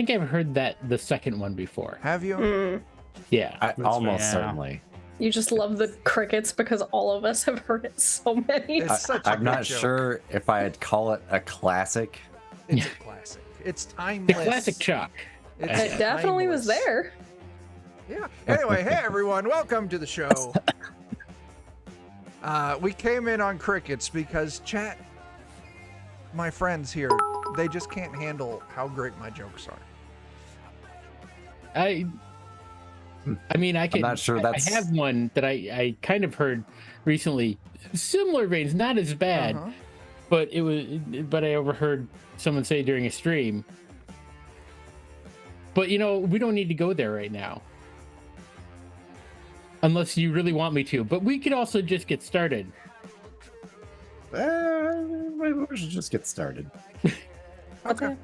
think I've heard the second one before. Have you? Yeah. Almost certainly. You just love the crickets because all of us have heard it so many It's times. such a I'm good not joke. sure if I'd call it a classic. It's a classic. It's The timeless. classic Chuck. It's It definitely was timeless. there. Yeah. Anyway, hey everyone, welcome to the show. We came in on crickets because chat, my friends here, they just can't handle how great my jokes are. I mean, I can. not sure that's- I have one that I kind of heard recently. Similar veins, not as bad, Uh-huh. but it was. But I overheard someone say during a stream. But we don't need to go there right now, unless you really want me to. But we could also just get started. Maybe we should just get started. Okay.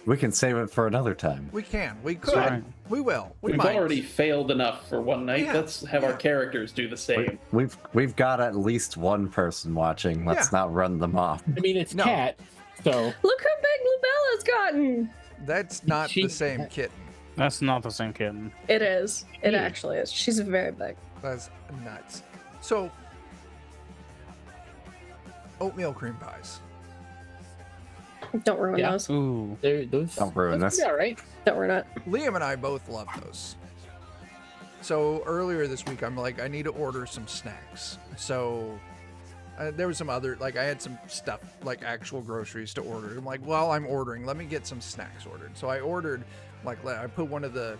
We can save it for another time. We can. We could. Sorry. We will. We We've might. already failed enough for one night. Yeah, Let's have our characters do the same. We've got at least one person watching. Let's not run them off. I mean, it's No. Cat, so Look how big Lubella's gotten. That's not She- the same kitten. That's not the same kitten. It is. It Yeah. actually is. She's very big. That's nuts. So, oatmeal cream pies. Don't ruin Yeah. those. Ooh. those. Don't ruin those this. All right. Don't ruin it. Liam and I both love those. So earlier this week, I'm like, I need to order some snacks. So there was some other, like I had some stuff, like actual groceries to order. I'm like, while I'm ordering, let me get some snacks ordered. So I ordered, like I put one of the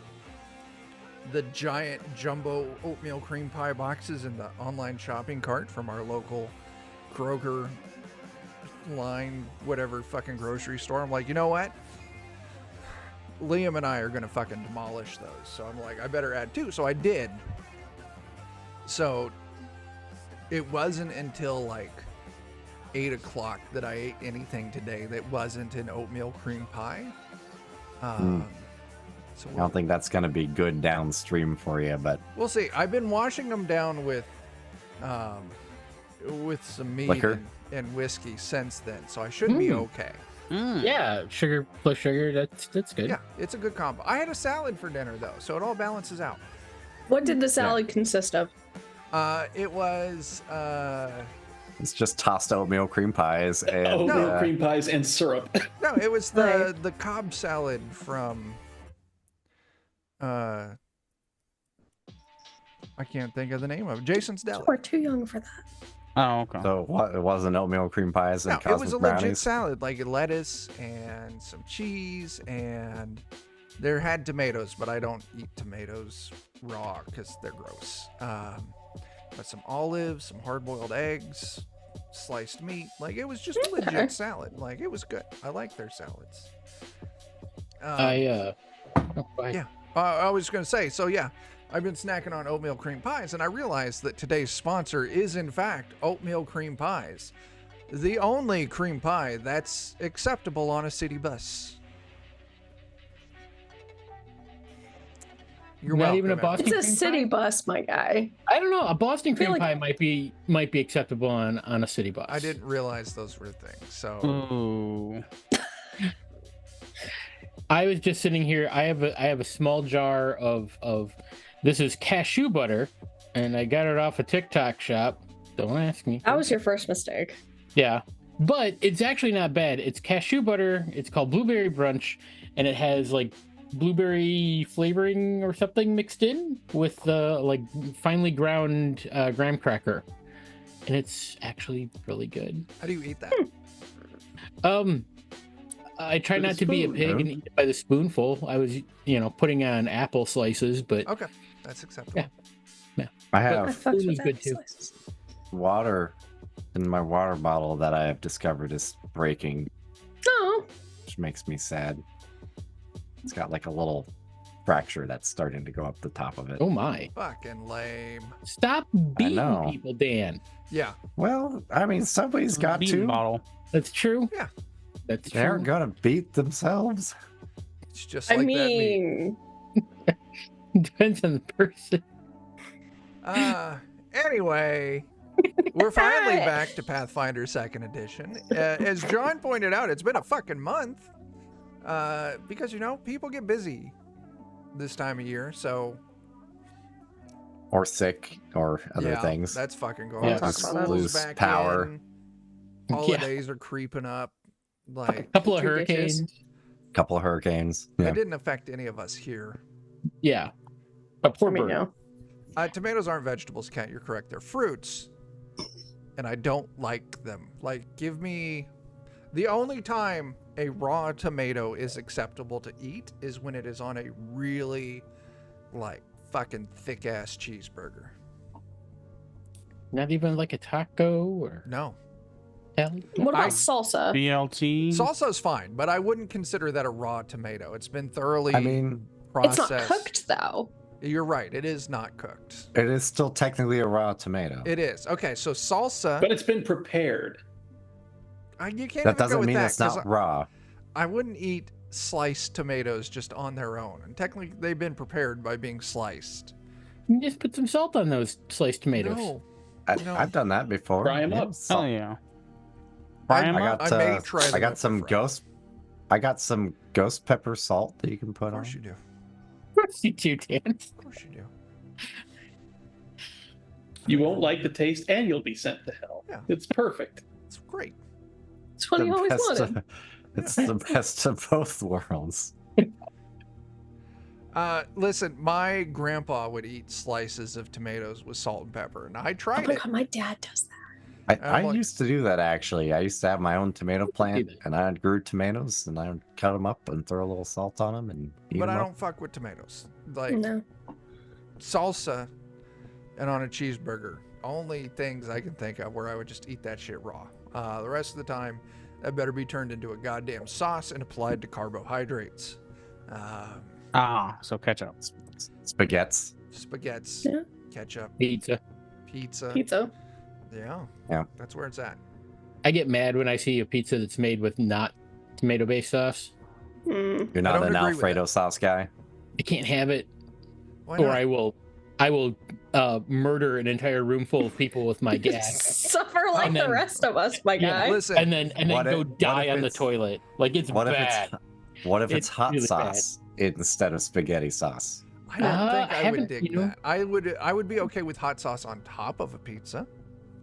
giant jumbo oatmeal cream pie boxes in the online shopping cart from our local Kroger line, whatever fucking grocery store. I'm like, you know what? Liam and I are gonna fucking demolish those. So I'm like, I better add two. So I did. So it wasn't until like 8 o'clock that I ate anything today that wasn't an oatmeal cream pie. So I don't think that's going to be good downstream for you, but we'll see. I've been washing them down with some mead Liquor? and whiskey since then, so I should be okay. Yeah, sugar plus sugar. That's good. Yeah, it's a good combo. I had a salad for dinner though, so it all balances out. What did the salad consist of? It was it's just tossed oatmeal cream pies and Oatmeal cream pies and syrup. no, it was Right. the Cobb salad from I can't think of the name of it. Jason's Deli. We're too young for that. Oh, okay. so what? It wasn't oatmeal cream pies and No, it was a cosmic legit brownies. salad, like lettuce and some cheese, and there had tomatoes, but I don't eat tomatoes raw because they're gross. But some olives, some hard-boiled eggs, sliced meat. Like it was just a legit Okay. salad. Like it was good. I like their salads. Oh, go ahead. Yeah. I was going to say, so yeah, I've been snacking on oatmeal cream pies, and I realized that today's sponsor is, in fact, oatmeal cream pies. The only cream pie that's acceptable on a city bus. You're Not welcome. even a Evan. Boston It's a cream city pie? bus, my guy. I don't know. A Boston feel cream like- pie might be acceptable on a city bus. I didn't realize those were things. So Ooh. I was just sitting here. I have a small jar of this is cashew butter, and I got it off a TikTok shop. Don't ask me. That was your first mistake. Yeah, but it's actually not bad. It's cashew butter. It's called Blueberry Brunch, and it has like blueberry flavoring or something mixed in with like finely ground graham cracker, and it's actually really good. how do you eat that? I try With a not to be a spoon, pig huh? and eat it by the spoonful. I was, putting on apple slices, but Okay, that's acceptable. Yeah. I I have fucks food with is good apple too. slices. water in my water bottle that I have discovered is breaking, No. which makes me sad. It's got like a little fracture that's starting to go up the top of it. oh my! Fucking lame. Stop beating know. people, Dan. Yeah. Well, I mean, somebody's got Bean to. bottle. That's true. Yeah. That's They aren't true. gonna beat themselves. It's just like I that meat. mean, Depends on the person. Anyway, we're finally back to Pathfinder 2nd Edition. As John pointed out, it's been a fucking month. Because, people get busy this time of year, so... Or sick, or other things. That's fucking going Yeah, on. talk about that. School's Lose back power. in. Holidays are creeping up. Like, A couple of Petri dishes. hurricanes. Couple of hurricanes. Yeah. it didn't affect any of us here. Yeah. A poor I mean, bird. no. Tomatoes aren't vegetables, Kat. You're correct. They're fruits. And I don't like them. Like, give me... The only time a raw tomato is acceptable to eat is when it is on a really, fucking thick-ass cheeseburger. Not even like a taco or No. deli? What about I- salsa? BLT. Salsa's fine, but I wouldn't consider that a raw tomato. It's been thoroughly I mean, It's processed. not cooked though. You're right. It is not cooked. it is still technically a raw tomato. It is. Okay, so salsa... But it's been prepared. you can't That even go doesn't with mean that, it's not 'cause raw. I wouldn't eat sliced tomatoes just on their own. And technically, they've been prepared by being sliced. You just put some salt on those sliced tomatoes. No. No. I've done that before. Fry 'em up. Oh yeah. I Fry 'em up. got, I may try I them got if some they're fried. I got some ghost pepper salt that you can put Of on. course you do. Of course you do, Dan. Of course you do. You won't like the taste, and you'll be sent to hell. Yeah. It's perfect. It's great. It's what he always wanted. It's the best of both worlds. Listen, my grandpa would eat slices of tomatoes with salt and pepper, and I Oh tried my it. god, my dad does that. I I'm like- used to do that actually. I used to have my own tomato plant, that. and I grew tomatoes, and I would cut them up and throw a little salt on them and eat But them I up. don't fuck with tomatoes. Like No. salsa and on a cheeseburger. Only things I can think of where I would just eat that shit raw. The rest of the time, that better be turned into a goddamn sauce and applied to carbohydrates. So ketchup. Spaghettis. Spaghettis, Yeah. ketchup, Pizza. pizza. Pizza. Yeah. Yeah. That's where it's at. I get mad when I see a pizza that's made with not tomato-based sauce. Mm. You're not don't an agree with Alfredo sauce guy. I can't have it, Why or not? I will murder an entire room full of people with my gas, Suffer like And the then- rest of us, my Yeah, guy. Listen, and then What go if- what die if on the it's- toilet. Like it's What if bad. it's It's hot really sauce instead of spaghetti sauce? I don't think I I would haven't, dig you know- that. I would be okay with hot sauce on top of a pizza,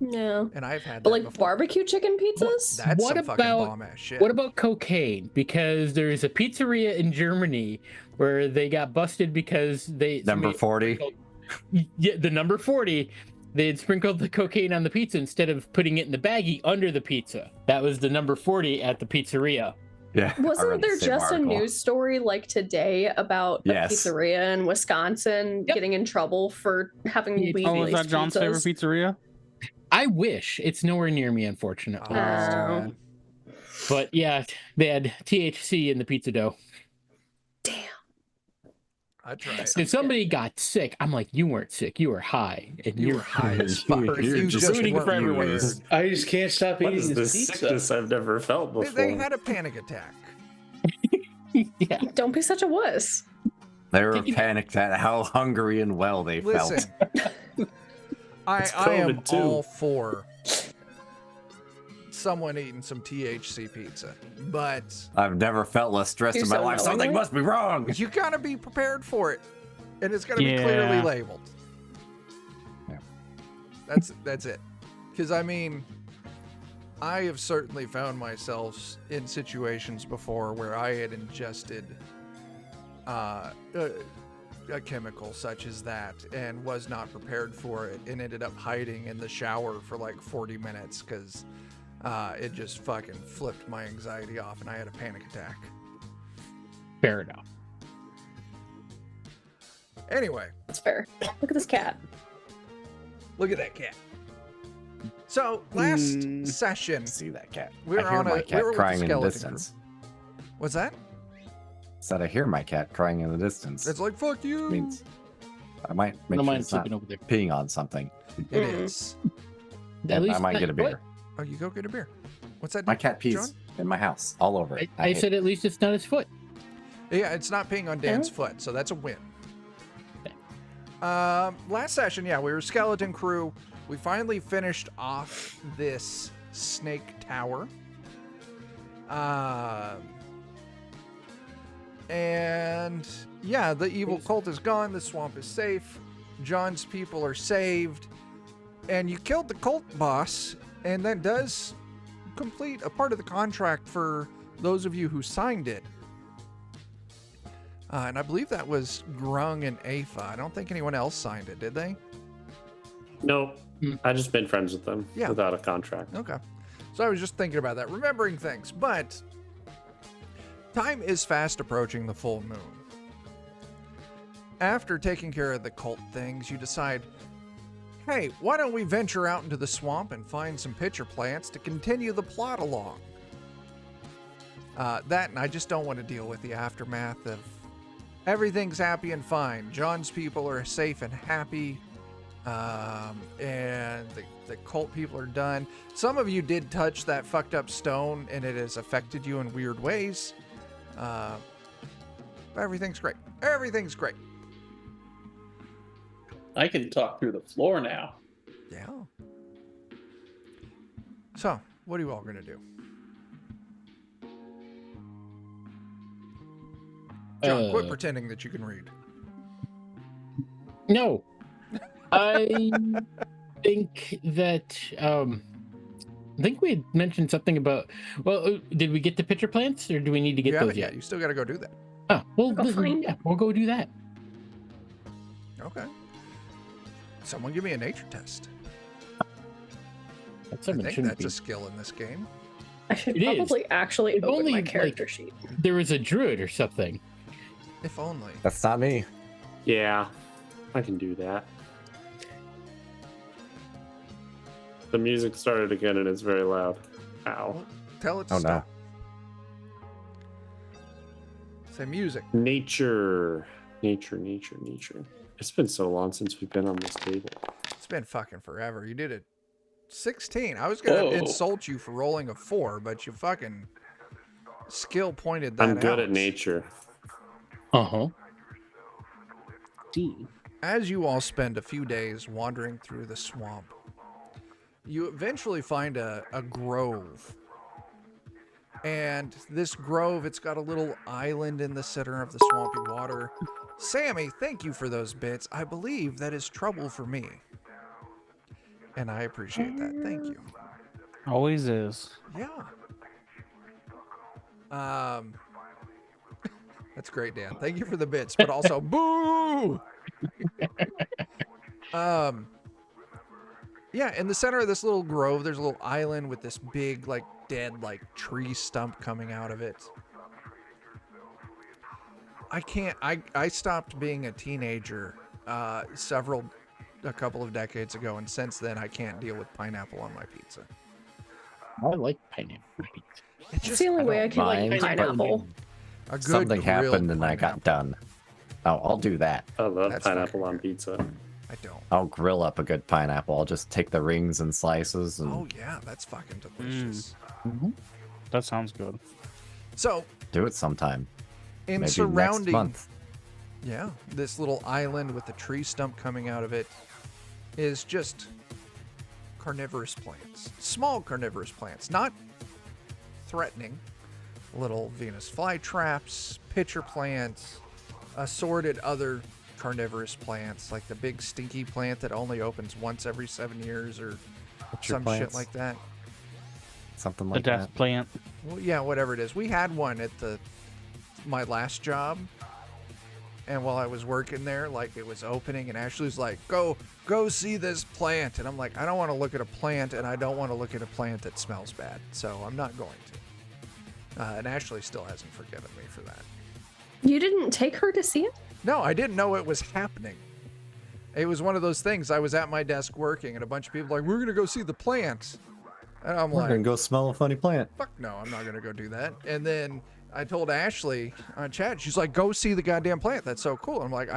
No. and I've had But that like before. barbecue chicken pizzas? That's What some fucking about- bomb ass shit. What about cocaine? Because there's a pizzeria in Germany where they got busted because they Number 40. Yeah, the number 40. They had sprinkled the cocaine on the pizza instead of putting it in the baggie under the pizza. That was the number 40 at the pizzeria. Yeah. I Wasn't read the there same just article. a news story like today about Yes. a pizzeria in Wisconsin Yep. getting in trouble for having Yeah, weed Oh, was that laced John's pizzas? favorite pizzeria? I wish it's nowhere near me, unfortunately. Oh. But yeah, they had THC in the pizza dough. Damn. I tried. If somebody got sick, I'm like, you weren't sick, you were high, and You you're were high as fuck. You're You just just ruining weren't for everyone. prepared. I just can't stop What eating is this this pizza. sickness I've never felt before? They had a panic attack. Yeah. Don't be such a wuss. They were Take it- panicked at how hungry and well they Listen, felt. I am COVID too. all for someone eating some THC pizza, but I've never felt less stressed You're in my so life. Something knowing. must be wrong. you gotta be prepared for it, and it's gotta be clearly Yeah. labeled. Yeah. That's it. Because I mean, I have certainly found myself in situations before where I had ingested a chemical such as that and was not prepared for it and ended up hiding in the shower for like 40 minutes because it just fucking flipped my anxiety off and I had a panic attack. Fair enough. Anyway, That's fair. Look at this cat. look at that cat. So last Mm. session, See that cat. We were I hear on my we cat were with crying the in the skeleton distance. what's that? Said I hear my cat crying in the distance. It's like fuck you. means I might make No sure mind it's not sleeping over there. peeing on something. It Mm. is. At And least I might get a what? beer. Oh, you go get a beer. What's that? My do, cat pees John? in my house, all over it. I hate said at least it's not his foot. Yeah, it's not peeing on Dan's foot, so that's a win. Last session, yeah, we were skeleton crew. We finally finished off this snake tower. And yeah, the evil cult is gone. The swamp is safe. John's people are saved. And you killed the cult boss, and that does complete a part of the contract for those of you who signed it. And I believe that was Grung and Afa. I don't think anyone else signed it, did they? Nope. I just made friends with them without a contract. Okay. So I was just thinking about that, remembering things. But time is fast approaching the full moon. After taking care of the cult things, you decide, hey, why don't we venture out into the swamp and find some pitcher plants to continue the plot along? That, and I just don't want to deal with the aftermath of everything's happy and fine. John's people are safe and happy. And the cult people are done. Some of you did touch that fucked up stone, and it has affected you in weird ways. Everything's great. Everything's great. I can talk through the floor now. Yeah. So, what are you all going to do? John, quit pretending that you can read. No. I think that I think we had mentioned something about. Well, did we get the pitcher plants, or do we need to get You those haven't yet? You still got to go do that. Oh, well, Go find it. we'll go do that. Okay. Someone give me a nature test. That's I something think shouldn't that's be. a skill in this game. I should It is. probably actually If open only, my like, character sheet. There was a druid or something. If only. That's not me. Yeah, I can do that. The music started again and it's very loud. Ow. Tell it to Oh, stop. Say music. Nature. Nature. It's been so long since we've been on this table. It's been fucking forever. You did it 16. I was going to Whoa. insult you for rolling a 4, but you fucking skill pointed that out. I'm good at nature. Uh-huh. As you all spend a few days wandering through the swamp, you eventually find a grove. And this grove, it's got a little island in the center of the swampy water. Sammy, thank you for those bits. I believe that is trouble for me. And I appreciate that. Thank you. Always is. Yeah. That's great, Dan. Thank you for the bits, but also boo. Yeah, in the center of this little grove, there's a little island with this big, like, dead, like, tree stump coming out of it. I stopped being a teenager a couple of decades ago, and since then I can't deal with pineapple on my pizza. I like pineapple. It's It's the only way I can like mind, but pineapple. a good Something grilled happened and I got pineapple. done. Oh, I'll do that. I love That's pineapple fucking on pizza. I don't. I'll grill up a good pineapple. I'll just take the rings and slices and Oh yeah, that's fucking delicious. That sounds good. So do it sometime. in Maybe surrounding, next month. yeah, this little island with the tree stump coming out of it is just carnivorous plants, small carnivorous plants, not threatening. Little Venus flytraps, pitcher plants, assorted other carnivorous plants, like the big stinky plant that only opens once every 7 years or Pitcher some shit plants. like that. Something The like death that. plant. Well, yeah, whatever it is. We had one at my last job, and while I was working there, like it was opening, and Ashley was like, "Go see this plant," and I'm like, "I don't want to look at a plant, and I don't want to look at a plant that smells bad, so I'm not going to." And Ashley still hasn't forgiven me for that. You didn't take her to see it? No, I didn't know it was happening. It was one of those things. I was at my desk working, and a bunch of people were like, "We're gonna go see the plant," and I'm We're like, gonna go smell a funny plant. fuck no, I'm not gonna go do that. And then I told Ashley on chat, she's like, "Go see the goddamn plant. That's so cool." I'm like,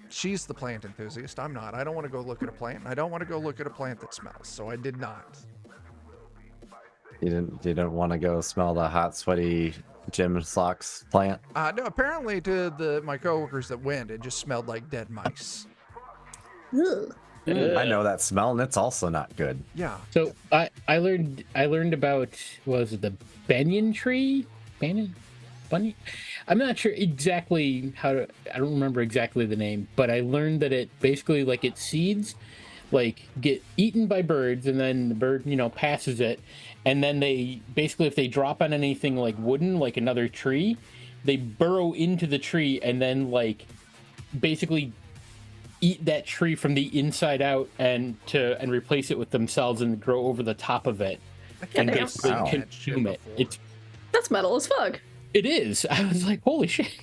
she's the plant enthusiast. I'm not. I don't want to go look at a plant. I don't want to go look at a plant that smells. So I did not. You didn't want to go smell the hot, sweaty gym socks plant? No, apparently to my coworkers that went, it just smelled like dead mice. Ugh. I know that smell, and it's also not good. Yeah. So I learned about, what was it, the banyan tree? bunny. I'm not sure exactly how to. I don't remember exactly the name, but I learned that it basically like its seeds like get eaten by birds, and then the bird passes it, and then they basically if they drop on anything like wooden, like another tree, they burrow into the tree and then like basically eat that tree from the inside out and replace it with themselves and grow over the top of it and damn. basically Wow. consume it. That's metal as fuck. It is. I was like, holy shit.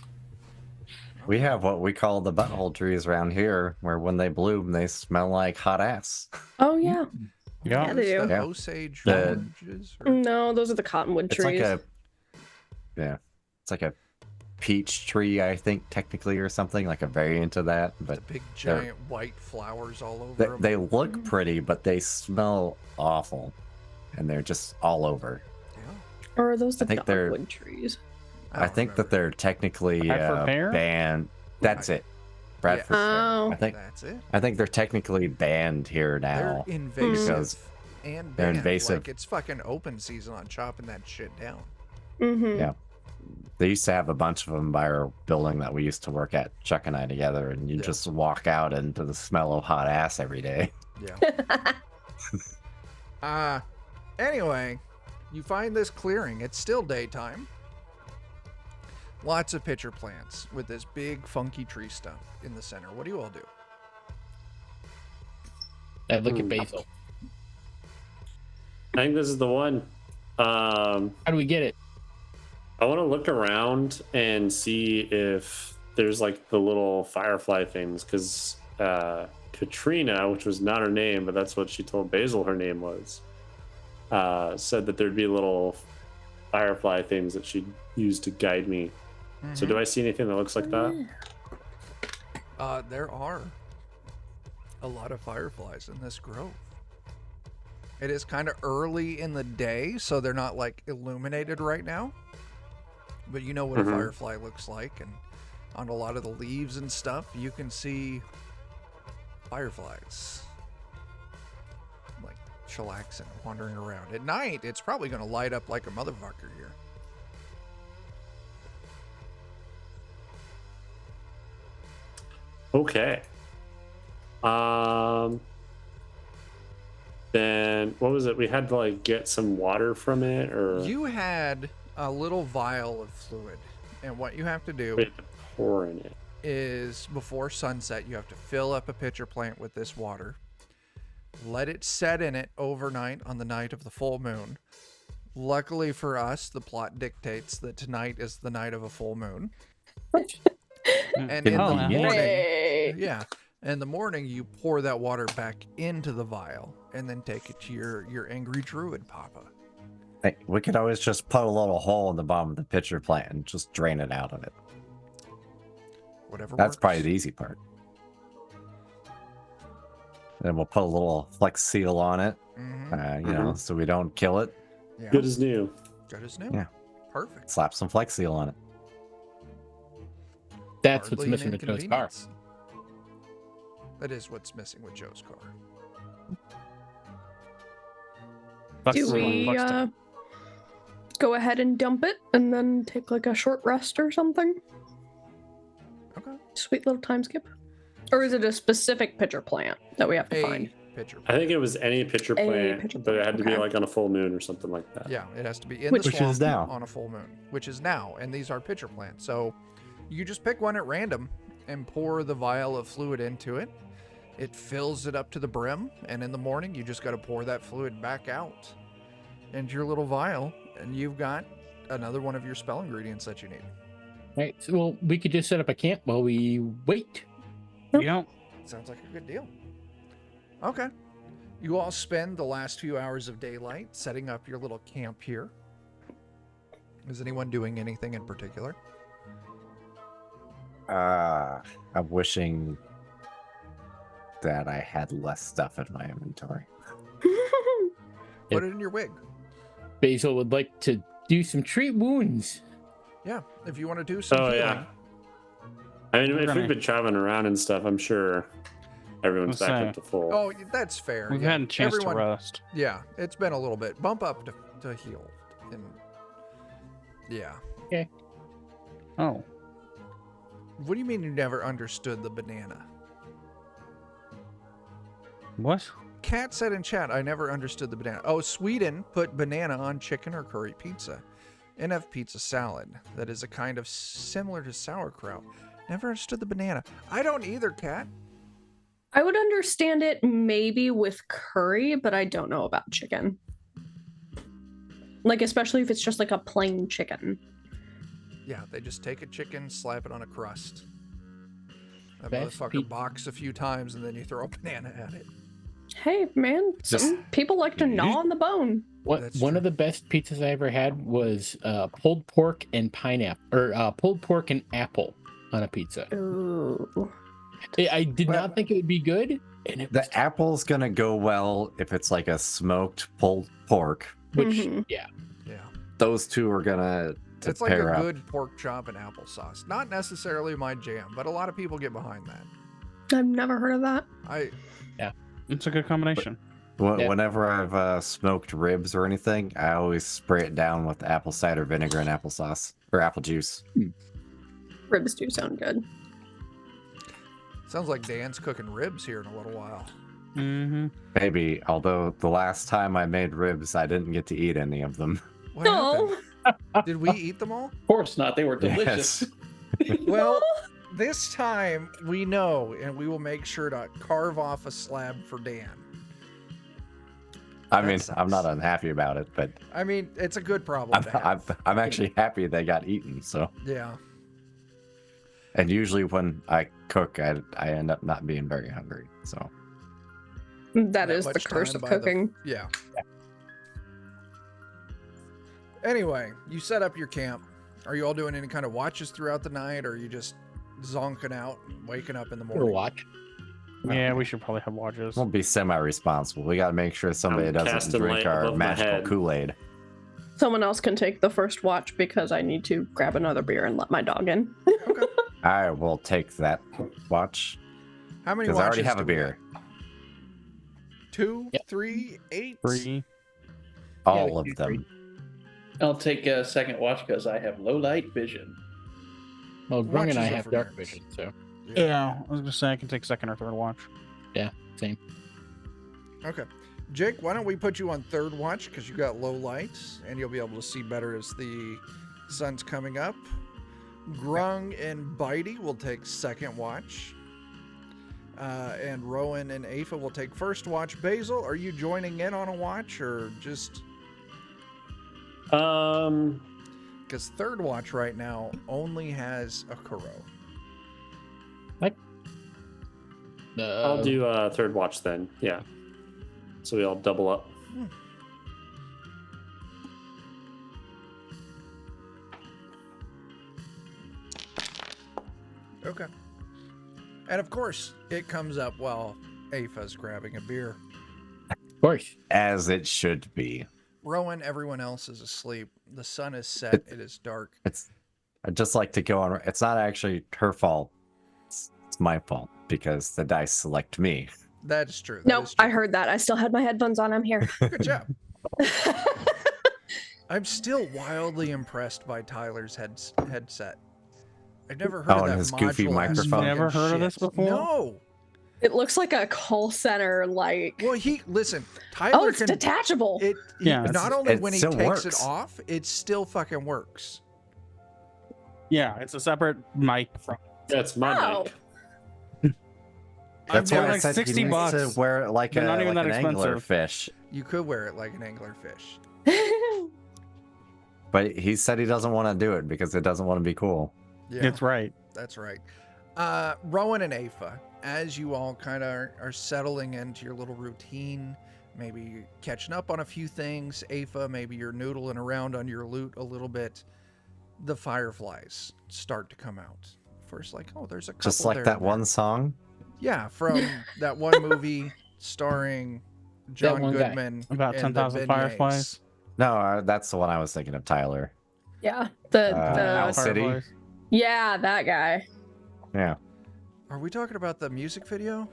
We have what we call the butthole trees around here, where when they bloom, they smell like hot ass. Oh yeah. Yeah. Yeah, they do. The Yeah. Osage The- oranges. Or... No, those are the cottonwood It's trees. like it's like a peach tree, I think, technically, or something, like a variant of that. The But big they're- giant white flowers all over they, them. they look pretty, but they smell awful, and they're just all over. Yeah. Or are those the I think they're- dogwood trees? I think that they're technically Bradford pear? banned. That's it. Bradford pear. Oh. That's it. I think they're technically banned here now. They're invasive because and they're banned. invasive. Like it's fucking open season on chopping that shit down. Mm-hmm. Yeah. They used to have a bunch of them by our building that we used to work at, Chuck and I together, and you Yeah. just walk out into the smell of hot ass every day. Yeah. Anyway, you find this clearing. It's still daytime. Lots of pitcher plants with this big funky tree stump in the center. What do you all do? I look at Basil. I think this is the one. How do we get it? I want to look around and see if there's like the little firefly things, because Katrina, which was not her name, but that's what she told Basil her name was, said that there'd be little firefly things that she'd use to guide me. So do I see anything that looks like that? There are a lot of fireflies in this grove. It is kind of early in the day, so they're not like illuminated right now. But you know what a firefly looks like, and on a lot of the leaves and stuff, you can see fireflies like chillaxing, wandering around. At night, it's probably going to light up like a motherfucker here. Okay. Then what was it? We had to like get some water from it, or You had a little vial of fluid, and what you have to do we had to pour in it. is before sunset, you have to fill up a pitcher plant with this water, let it set in it overnight on the night of the full moon. Luckily for us, the plot dictates that tonight is the night of a full moon. And in the Oh, morning, Hey. yeah, in the morning you pour that water back into the vial and then take it to your angry druid papa. Hey, we could always just put a little hole in the bottom of the pitcher plant and just drain it out of it. Whatever. That's works. probably the easy part. Then we'll put a little flex seal on it, Mhm. you know, so we don't kill it. Yeah. Good as new. Good as new. Yeah. Perfect. Slap some flex seal on it. That's what's Hardly an missing with Joe's car. inconvenience. That is what's missing with Joe's car. That's Do the one we question. go ahead and dump it and then take like a short rest or something? Okay. Sweet little time skip. Or is it a specific pitcher plant that we have to find? Pitcher. I think it was any pitcher plant, pitcher but it had to be okay. like on a full moon or something like that. Yeah, it has to be in Which the is swamp now. on a full moon, which is now, and these are pitcher plants. So you just pick one at random and pour the vial of fluid into it. It fills it up to the brim, and in the morning you just got to pour that fluid back out into your little vial, and you've got another one of your spell ingredients that you need. Right. So, well, we could just set up a camp while we wait. You don't. Sounds like a good deal. Okay. You all spend the last few hours of daylight setting up your little camp here. Is anyone doing anything in particular? I'm wishing that I had less stuff in my inventory. Put it in your wig. Basil would like to do some treat wounds. Yeah, if you want to do some Oh healing. yeah. I mean, if gonna- we've been traveling around and stuff, I'm sure everyone's Let's back say- up to full. Oh, that's fair. We've yeah. had a chance Everyone, to rest. Yeah, it's been a little bit. Bump up to heal. And yeah, Okay. Oh. What do you mean you never understood the banana? What? Kat said in chat, I never understood the banana. Oh, Sweden put banana on chicken or curry pizza. NF pizza salad. That is a kind of similar to sauerkraut. Never understood the banana. I don't either, Kat. I would understand it maybe with curry, but I don't know about chicken. Like, especially if it's just like a plain chicken. Yeah, they just take a chicken, slap it on a crust. That Best motherfucker box a few times, and then you throw a banana at it. Hey, man, Just- some people like to gnaw on the bone. That's One true. of the best pizzas I ever had was pulled pork and pineapple, or pulled pork and apple on a pizza. Ooh. I did not think it would be good, and it was, The apple's gonna go well if it's like a smoked pulled pork. which Mhm. yeah, Yeah. Those two are gonna It's like pair a up. good pork chop and applesauce. Not necessarily my jam, but a lot of people get behind that. I've never heard of that. It's a good combination. Yeah. Whenever I've smoked ribs or anything, I always spray it down with apple cider vinegar and applesauce or apple juice. Ribs do sound good. Sounds like Dan's cooking ribs here in a little while. Mm-hmm. Maybe, although the last time I made ribs, I didn't get to eat any of them. What No. happened? Did we eat them all? Of course not. They were delicious. Yes. Well, this time we know, and we will make sure to carve off a slab for Dan. I That mean, I'm not sucks. unhappy about it, but I mean, it's a good problem to have. I'm actually happy they got eaten. So, Yeah. and usually when I cook, I end up not being very hungry. So, That is the much curse time of by the- cooking. Yeah. Anyway, you set up your camp. Are you all doing any kind of watches throughout the night, or are you just zonking out and waking up in the or morning? watch. Yeah, we should probably have watches. we'll be semi-responsible. We got to make sure somebody I'm doesn't casting drink light our above my magical head. Kool-Aid. Someone else can take the first watch because I need to grab another beer and let my dog in. I will take that watch How many because I already watches have a do we beer. have? 2, Yep. 3, 8? 3. All we of do them. I'll take a second watch because I have low light vision. Well, Grung and I Watches are have for dark nerds. vision, so Yeah, I was gonna say I can take second or third watch. same. Okay. Jake, why don't we put you on third watch because you got low lights and you'll be able to see better as the sun's coming up. Grung and Bitey will take second watch. And Rowan and Afa will take first watch. Basil, are you joining in on a watch or just because third watch right now only has a Kuro? I'll do third watch then. Yeah. So we all double up. Okay. And of course, it comes up while Afa's grabbing a beer. Of course. As it should be. Rowan, everyone else is asleep. The sun is set. It is dark. I'd just like to go on. It's not actually her fault. It's my fault because the dice select me. That is true. That Nope, is true. I heard that. I still had my headphones on. I'm here. Good job. I'm still wildly impressed by Tyler's headset. I've never heard Oh, of and that his goofy module-ass microphone? fucking Never heard of this shit. before? No. It looks like a call center, like. Well, listen. Tyler Oh, it's can. detachable. Yeah, Not only it when he still takes works. it off, it still fucking works. Yeah, it's a separate mic from. That's my Oh. mic. That's They're why I like said 60 he needs to bucks. wear it like, They're not even like that an angler expensive. fish. You could wear it like an anglerfish. But he said he doesn't want to do it because it doesn't want to be cool. Yeah, It's right. that's right. Rowan and Afa, as you all kind of are settling into your little routine, maybe catching up on a few things. Afa, maybe you're noodling around on your loot a little bit. The fireflies start to come out. First, like, oh, there's a couple Just like there that and there. one song. Yeah, from that one movie starring John one guy. Goodman. About and the 10,000 Fireflies. No, that's the one I was thinking of, Tyler. Yeah. The Owl City. Fireflies. yeah, that guy. Yeah. Are we talking about the music video?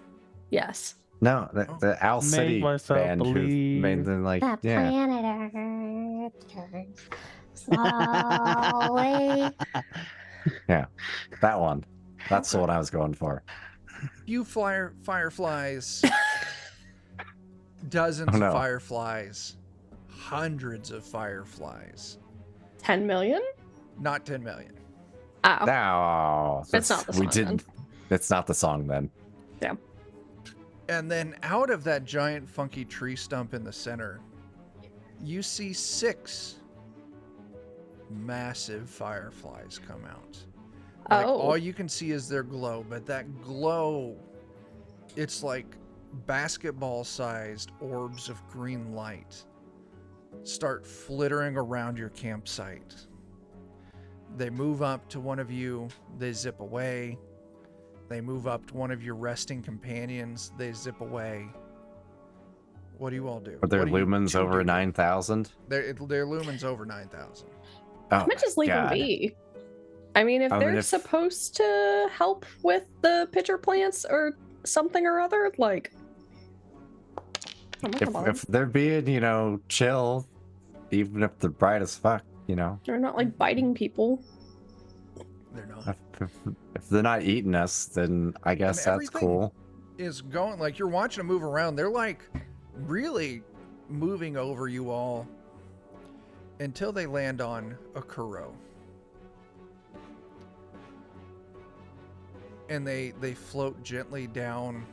Yes. No, the Owl Made City myself band who believe. made them like, The yeah. planet Earth turns Slowly. Yeah, that one. That's the one I was going for. You fireflies, Oh dozens of no. fireflies, hundreds of fireflies. 10 million? Not 10 million. Oh, No, It's not the song, we did. It's not the song then. yeah. And then out of that giant funky tree stump in the center, you see 6 massive fireflies come out. Like, Oh. all you can see is their glow, but that glow, it's like basketball-sized orbs of green light start flittering around your campsite. They move up to one of you, they zip away. They move up to one of your resting companions, they zip away. What do you all do? Are their What do you lumens two over do? 9,000? Their lumens over 9,000. Oh, I might just leave them God. be. I mean, if I mean, they're if- supposed to help with the pitcher plants or something or other, like, I'm not gonna bother. If they're being, chill, even if they're bright as fuck, They're not like biting people. They're not. if they're not eating us, then I guess that's everything- cool. Is going, like, you're watching them move around. They're like really moving over you all until they land on a Kuro. And they float gently down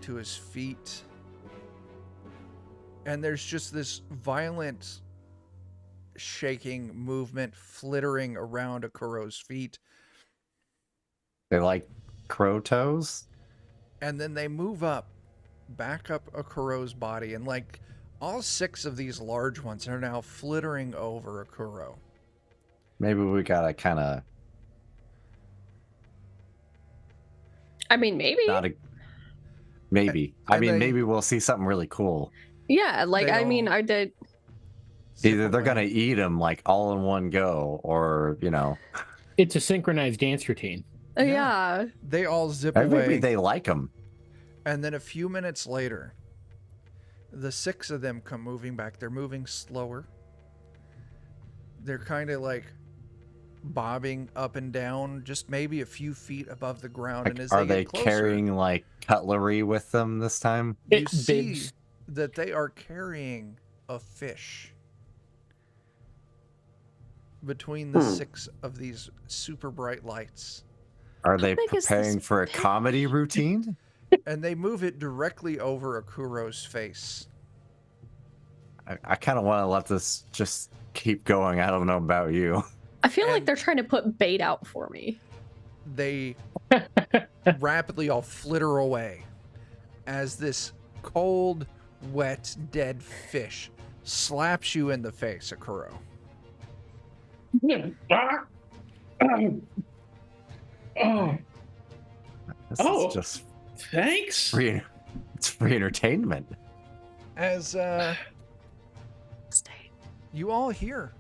to his feet. And there's just this violent shaking movement flittering around a Kuro's feet. They like crow toes. And then they move up, back up a Kuro's body, and like all 6 of these large ones are now flittering over a Kuro. Maybe we gotta kind of I mean, maybe. not a. Maybe. I And mean, they- maybe we'll see something really cool. Yeah, like, They I mean, all- I did. Zip Either they're away. gonna eat them like all in one go, or It's a synchronized dance routine. Yeah. They all zip maybe away. they like them. And then a few minutes later, the 6 of them come moving back. They're moving slower. They're kind of like bobbing up and down, just maybe a few feet above the ground. Like, And as are they they get closer, carrying like cutlery with them this time? you It see bigs. that they are carrying a fish between the 6 of these super bright lights. Are they big is this preparing for a fish? comedy routine? And they move it directly over Akuro's face. I kind of want to let this just keep going. I don't know about you. I feel like And- they're trying to put bait out for me. They rapidly all flitter away as this cold, wet, dead fish slaps you in the face, Akuro. Oh, This Oh. is just thanks. free. It's free entertainment. As Stay. you all hear,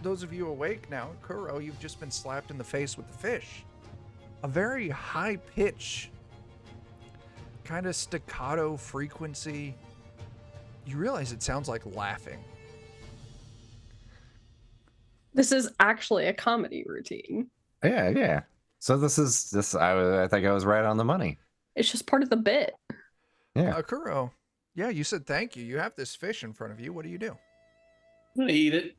those of you awake now, Kuro, you've just been slapped in the face with the fish. A very high pitch, kind of staccato frequency. You realize it sounds like laughing. This is actually a comedy routine. Yeah, yeah. So this. I think I was right on the money. It's just part of the bit. Yeah. Kuro, yeah, you said thank you. You have this fish in front of you. What do? I'm gonna eat it.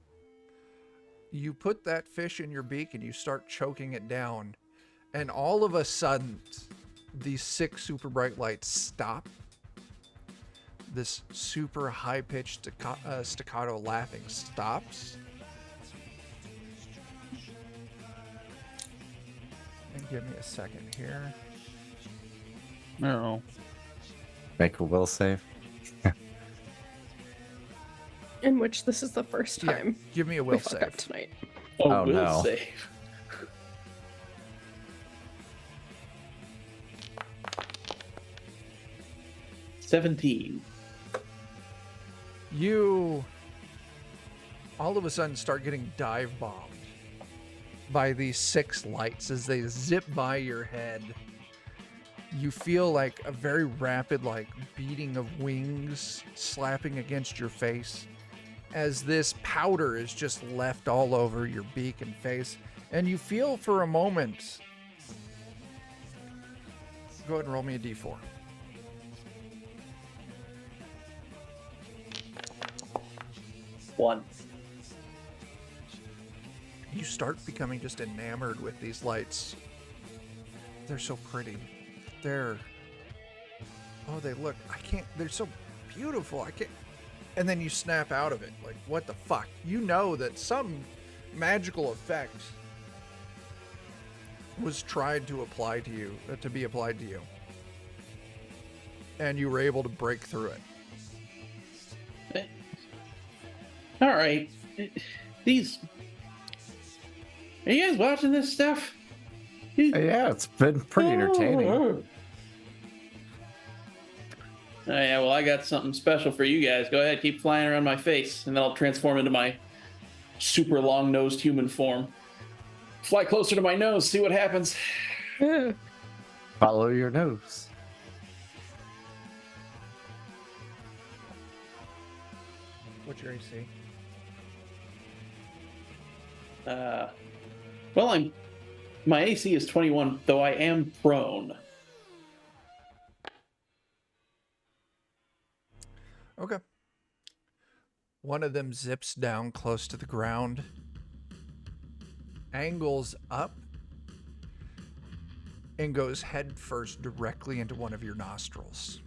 You put that fish in your beak and you start choking it down. And all of a sudden, these 6 super bright lights stop. This super high-pitched staccato laughing stops. And give me a second here. No. Make a will save. In which this is the first Yeah, time give me a we will fuck up save. tonight. Oh, will no. save. $17. You all of a sudden start getting dive bombed by these 6 lights as they zip by your head. You feel like a very rapid beating of wings slapping against your face as this powder is just left all over your beak and face. And you feel for a moment. Go ahead and roll me a d4. One. You start becoming just enamored with these lights. They're so pretty. They look, they're so beautiful. I can't. And then you snap out of it. Like, what the fuck? You know that some magical effect was tried to apply to you, to be applied to you. And you were able to break through it. All right. These. Are you guys watching this stuff? Yeah, it's been pretty entertaining. Oh, yeah, well, I got something special for you guys. Go ahead, keep flying around my face, and then I'll transform into my super long-nosed human form. Fly closer to my nose, see what happens. Follow your nose. What's your AC? Well, my AC is 21, though I am prone. Okay. One of them zips down close to the ground, angles up, and goes head first directly into one of your nostrils.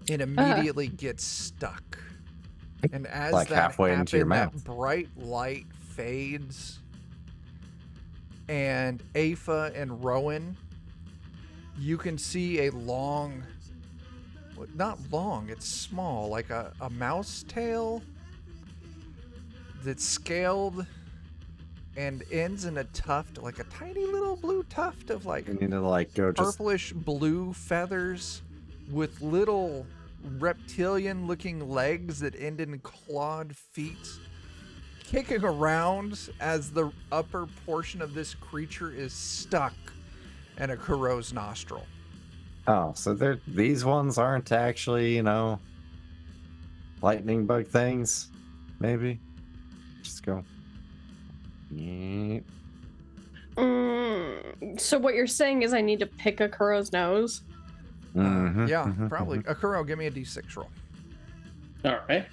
It immediately gets stuck. And as Like that halfway into your that mouth. bright light fades, and Aoife and Rowan, you can see a long, not long, it's small, like a mouse tail that's scaled and ends in a tuft, like a tiny little blue tuft of like You need to like go just purplish blue feathers with little reptilian looking legs that end in clawed feet kicking around as the upper portion of this creature is stuck in a Kuro's nostril. Oh, so these ones aren't actually, lightning bug things? Maybe? Just go. Yeep. So what you're saying is I need to pick a Kuro's nose? Mhm, Yeah, mhm, probably. mhm. Kuro, give me a d6 roll. All right.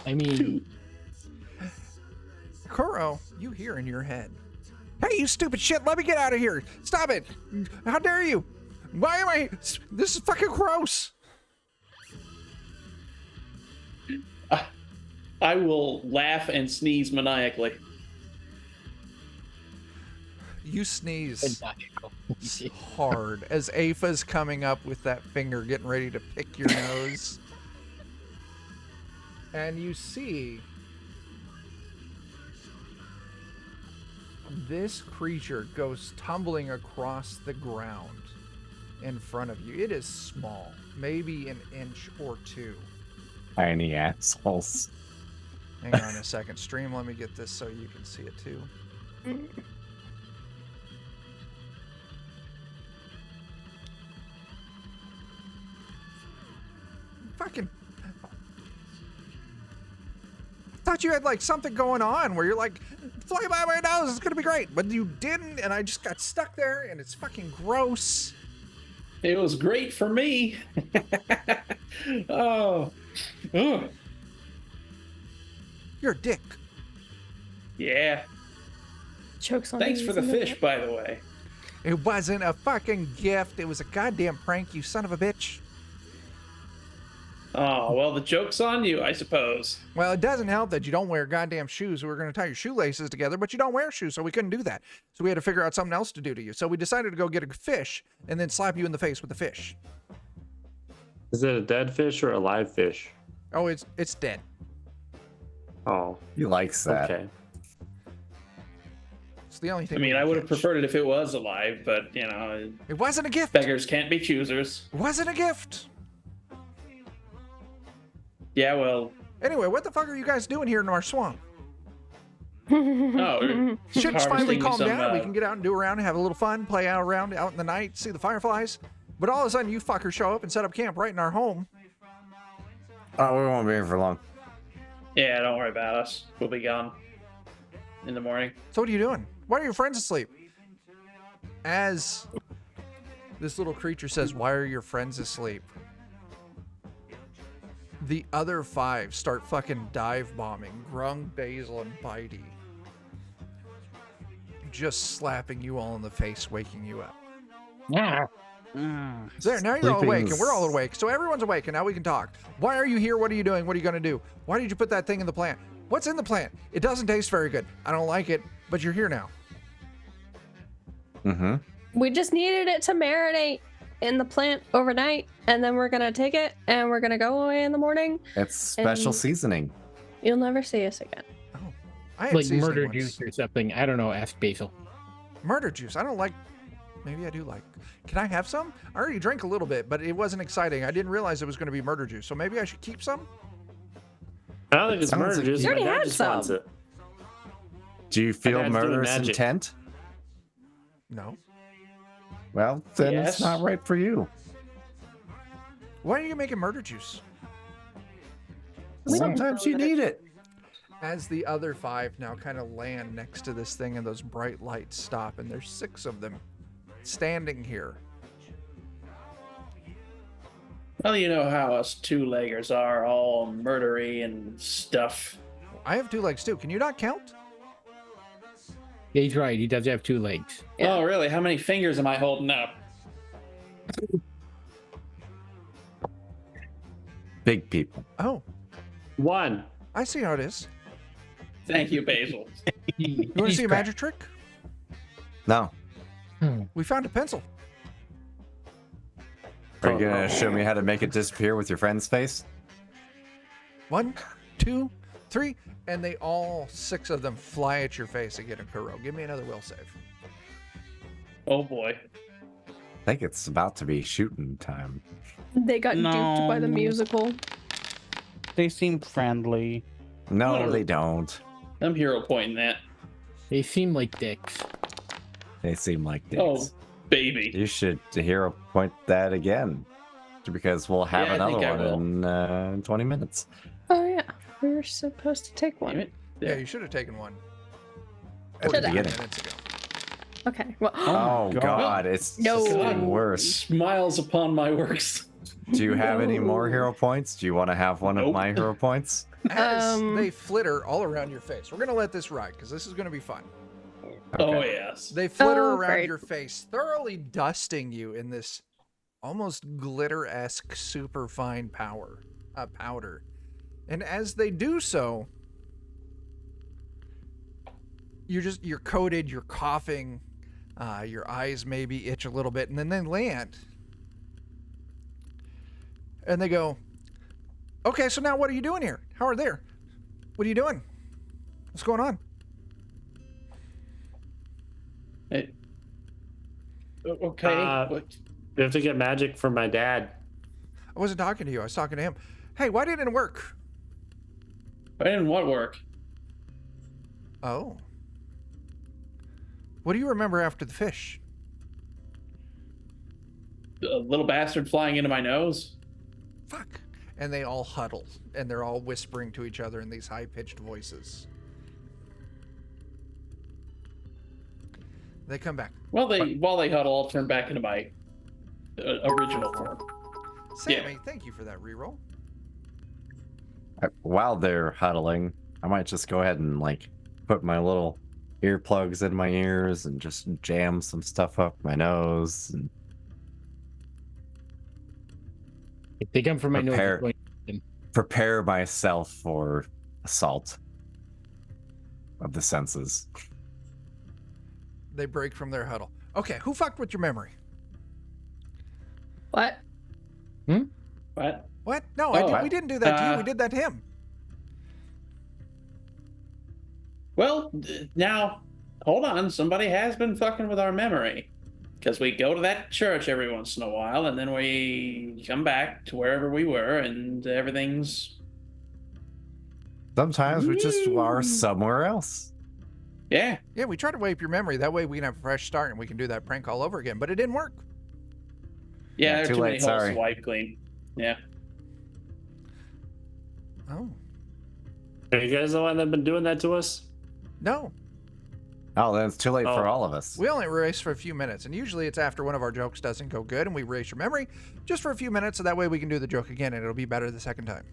I mean, Kuro, you hear in your head, "Hey, you stupid shit, let me get out of here. Stop it. How dare you? Why am I... This is fucking gross." I will laugh and sneeze maniacally. You sneeze maniacal. hard as Aoife's coming up with that finger, getting ready to pick your nose. And you see this creature goes tumbling across the ground in front of you. It is small, maybe an inch or two. Tiny assholes. Hang on a second, stream. Let me get this so you can see it too. Fucking... thought you had like something going on where you're like, fly by my nose, it's gonna be great, but you didn't, and I just got stuck there, and it's fucking gross. It was great for me. Oh. Ugh. You're a dick. Yeah. Chokes on Thanks me for the using fish, by the way. It wasn't a fucking gift. It was a goddamn prank, you son of a bitch. Oh, well, the joke's on you, I suppose. Well, it doesn't help that you don't wear goddamn shoes. We were going to tie your shoelaces together, but you don't wear shoes, so we couldn't do that. So we had to figure out something else to do to you. So we decided to go get a fish and then slap you in the face with the fish. Is it a dead fish or a live fish? Oh, it's dead. Oh, He likes that. okay. It's the only thing. I mean, we I can would have catch. preferred it if it was alive, but, you know, It wasn't a gift. beggars can't be choosers. It wasn't a gift. Yeah, well, Anyway, what the fuck are you guys doing here in our swamp? oh, Shit's finally harvesting calmed some, down. We can get out and do around and have a little fun, play out around out in the night, see the fireflies. But all of a sudden, you fuckers show up and set up camp right in our home. Oh, we won't be here for long. Yeah, don't worry about us. We'll be gone in the morning. So what are you doing? Why are your friends asleep? As this little creature says, why are your friends asleep? The other 5 start fucking dive bombing Grung, Basil, and Bitey. Just slapping you all in the face, waking you up. Ah, There, now you're all awake, and Sleeping's- we're all awake. So everyone's awake, and now we can talk. Why are you here? What are you doing? What are you going to do? Why did you put that thing in the plant? What's in the plant? It doesn't taste very good. I don't like it, but you're here now. Mm-hmm. We just needed it to marinate in the plant overnight, and then we're gonna take it and we're gonna go away in the morning. It's special And- seasoning. You'll never see us again. I had like seasoning murder once. juice or something. I don't know. Ask Basil. Murder juice. I don't like. Maybe I do like. Can I have some? I already drank a little bit, but it wasn't exciting. I didn't realize it was going to be murder juice. So maybe I should keep some. I don't think it's Sounds murder like juice. you My already dad had just some. wants it. Do you feel dad's doing murderous magic. intent? No. Well, then Yes. it's not right for you. Why are you making murder juice? We don't Sometimes know you that it- need it. As the other 5 now kind of land next to this thing and those bright lights stop, and there's 6 of them standing here. Well, you know how us two-leggers are, all murdery and stuff. I have 2 legs too. Can you not count? Yeah, he's right. He does have 2 legs. Yeah. Oh, really? How many fingers am I holding up? Big people. Oh, 1. I see how it is. Thank you, Basil. You want to see a magic trick? No. We found a pencil. Are you gonna show me how to make it disappear with your friend's face? 1, 2, 3, and they all 6 of them fly at your face again in Kuro. Give me another will save. Oh boy. I think it's about to be shooting time. They got duped by the No. musical. They seem friendly. No, Whatever. they don't. I'm hero pointing that. They seem like dicks. They seem like dicks. Oh, baby. You should hero point that again, because we'll have Yeah, I think another I one in 20 minutes. Oh yeah, we were supposed to take Damn one. it. Yeah, There. you should have taken one. At the 45 beginning. minutes ago. Okay. Well, Oh God. God, it's No. just getting God. worse. Smiles upon my works. Do you have any more No. hero points? Do you want to have one of Nope. my hero points? As Um, they flitter all around your face. We're going to let this ride because this is going to be fun. Oh, Okay. yes. They flitter Oh, around great. your face, thoroughly dusting you in this almost glitter-esque super fine powder. And as they do so, you're coated, you're coughing, your eyes maybe itch a little bit, and then they land. And they go, okay, so now what are you doing here? How are there? What are you doing? What's going on? Hey. Okay. Uh, What? We have to get magic from my dad. I wasn't talking to you. I was talking to him. Hey, why didn't it work? I didn't want work. Oh. What do you remember after the fish? A little bastard flying into my nose. Fuck. And they all huddle, and they're all whispering to each other in these high-pitched voices. They come back. Well, while they huddle, I'll turn back into my original form. Sammy, thank you for that reroll. While they're huddling, I might just go ahead and like put my little earplugs in my ears and just jam some stuff up my nose and If they come from my Prepare. nose, prepare myself for assault of the senses. They break from their huddle. Okay, who fucked with your memory? what? What? What? No, Oh, we didn't do that to you. uh, We did that to him. Well, now, hold on. Somebody has been fucking with our memory. Because we go to that church every once in a while, and then we come back to wherever we were, and everything's. Sometimes we just are somewhere else. Yeah. Yeah, we tried to wipe your memory. That way we can have a fresh start and we can do that prank all over again. But it didn't work. Yeah, Yeah, there are too too many late, holes sorry. to wipe clean. Yeah. Oh. Are you guys the one that been doing that to us? No. Oh, then it's too late for Oh. all of us. We only erase for a few minutes, and usually it's after one of our jokes doesn't go good, and we erase your memory just for a few minutes, so that way we can do the joke again, and it'll be better the second time.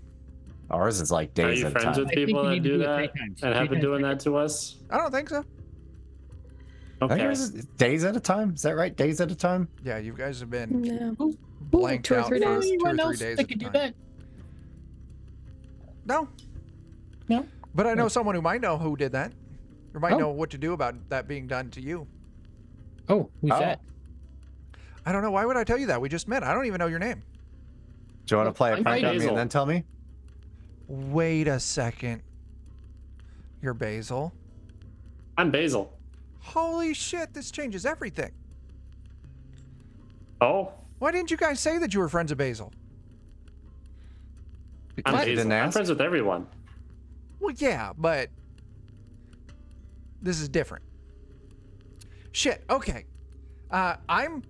Ours is like Are days you at a friends time. with I think people you that need to do do it 3 that times. and 3 have been times doing per that to us? I don't think so. I think Okay. yours is days at a time. Is that right? Days at a time? Yeah, you guys have been Yeah. blanked 2 or out 3 for days. 2 or Anyone 3 else days that at a could do time. that? No. No. But I know someone who might know who did that, or might Oh. know what to do about that being done to you. Oh, who's Oh. that? I don't know. Why would I tell you that? We just met. I don't even know your name. Do you want to Well, play a I'm prank on me Basil. and then tell me? Wait a second. You're Basil. I'm Basil. Holy shit, this changes everything. Oh, Why didn't you guys say that you were friends of Basil? I'm Because you Basil. didn't I'm ask? friends with everyone. Well, yeah, but this is different. Shit. Okay. I'm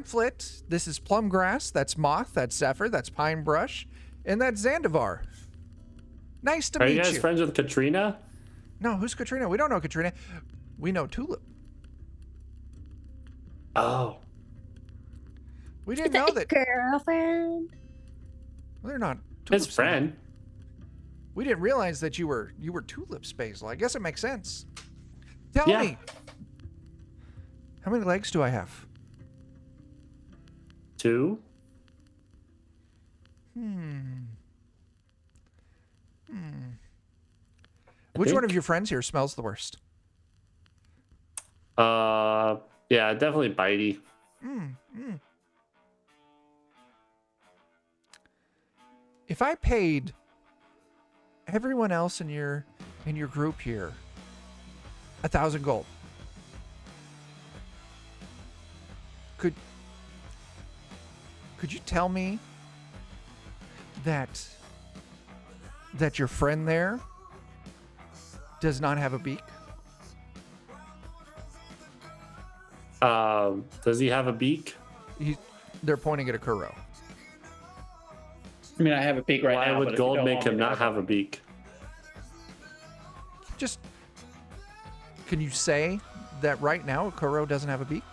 Flit. This is Plumgrass. That's Moth. That's Zephyr. That's Pine Brush, and that's Zandivar. Nice to Are meet you guys friends with Katrina? No, who's Katrina? We don't know Katrina. We know Tulip. Oh, We didn't know that. Girlfriend. Well, they're not. his Tulip's friend. We didn't realize that you were Tulip's Basil. I guess it makes sense. Tell Yeah. me, how many legs do I have? 2. Which one think. of your friends here smells the worst? Yeah, definitely Bitey. If I paid everyone else in your group here 1,000 gold, could you tell me that your friend there does not have a beak? Does he have a beak? They're pointing at a Kuro. I mean, I have a peek right Why now. but would if you gold don't make want me him to, not have a beak? Just, can you say that right now Kuro doesn't have a beak?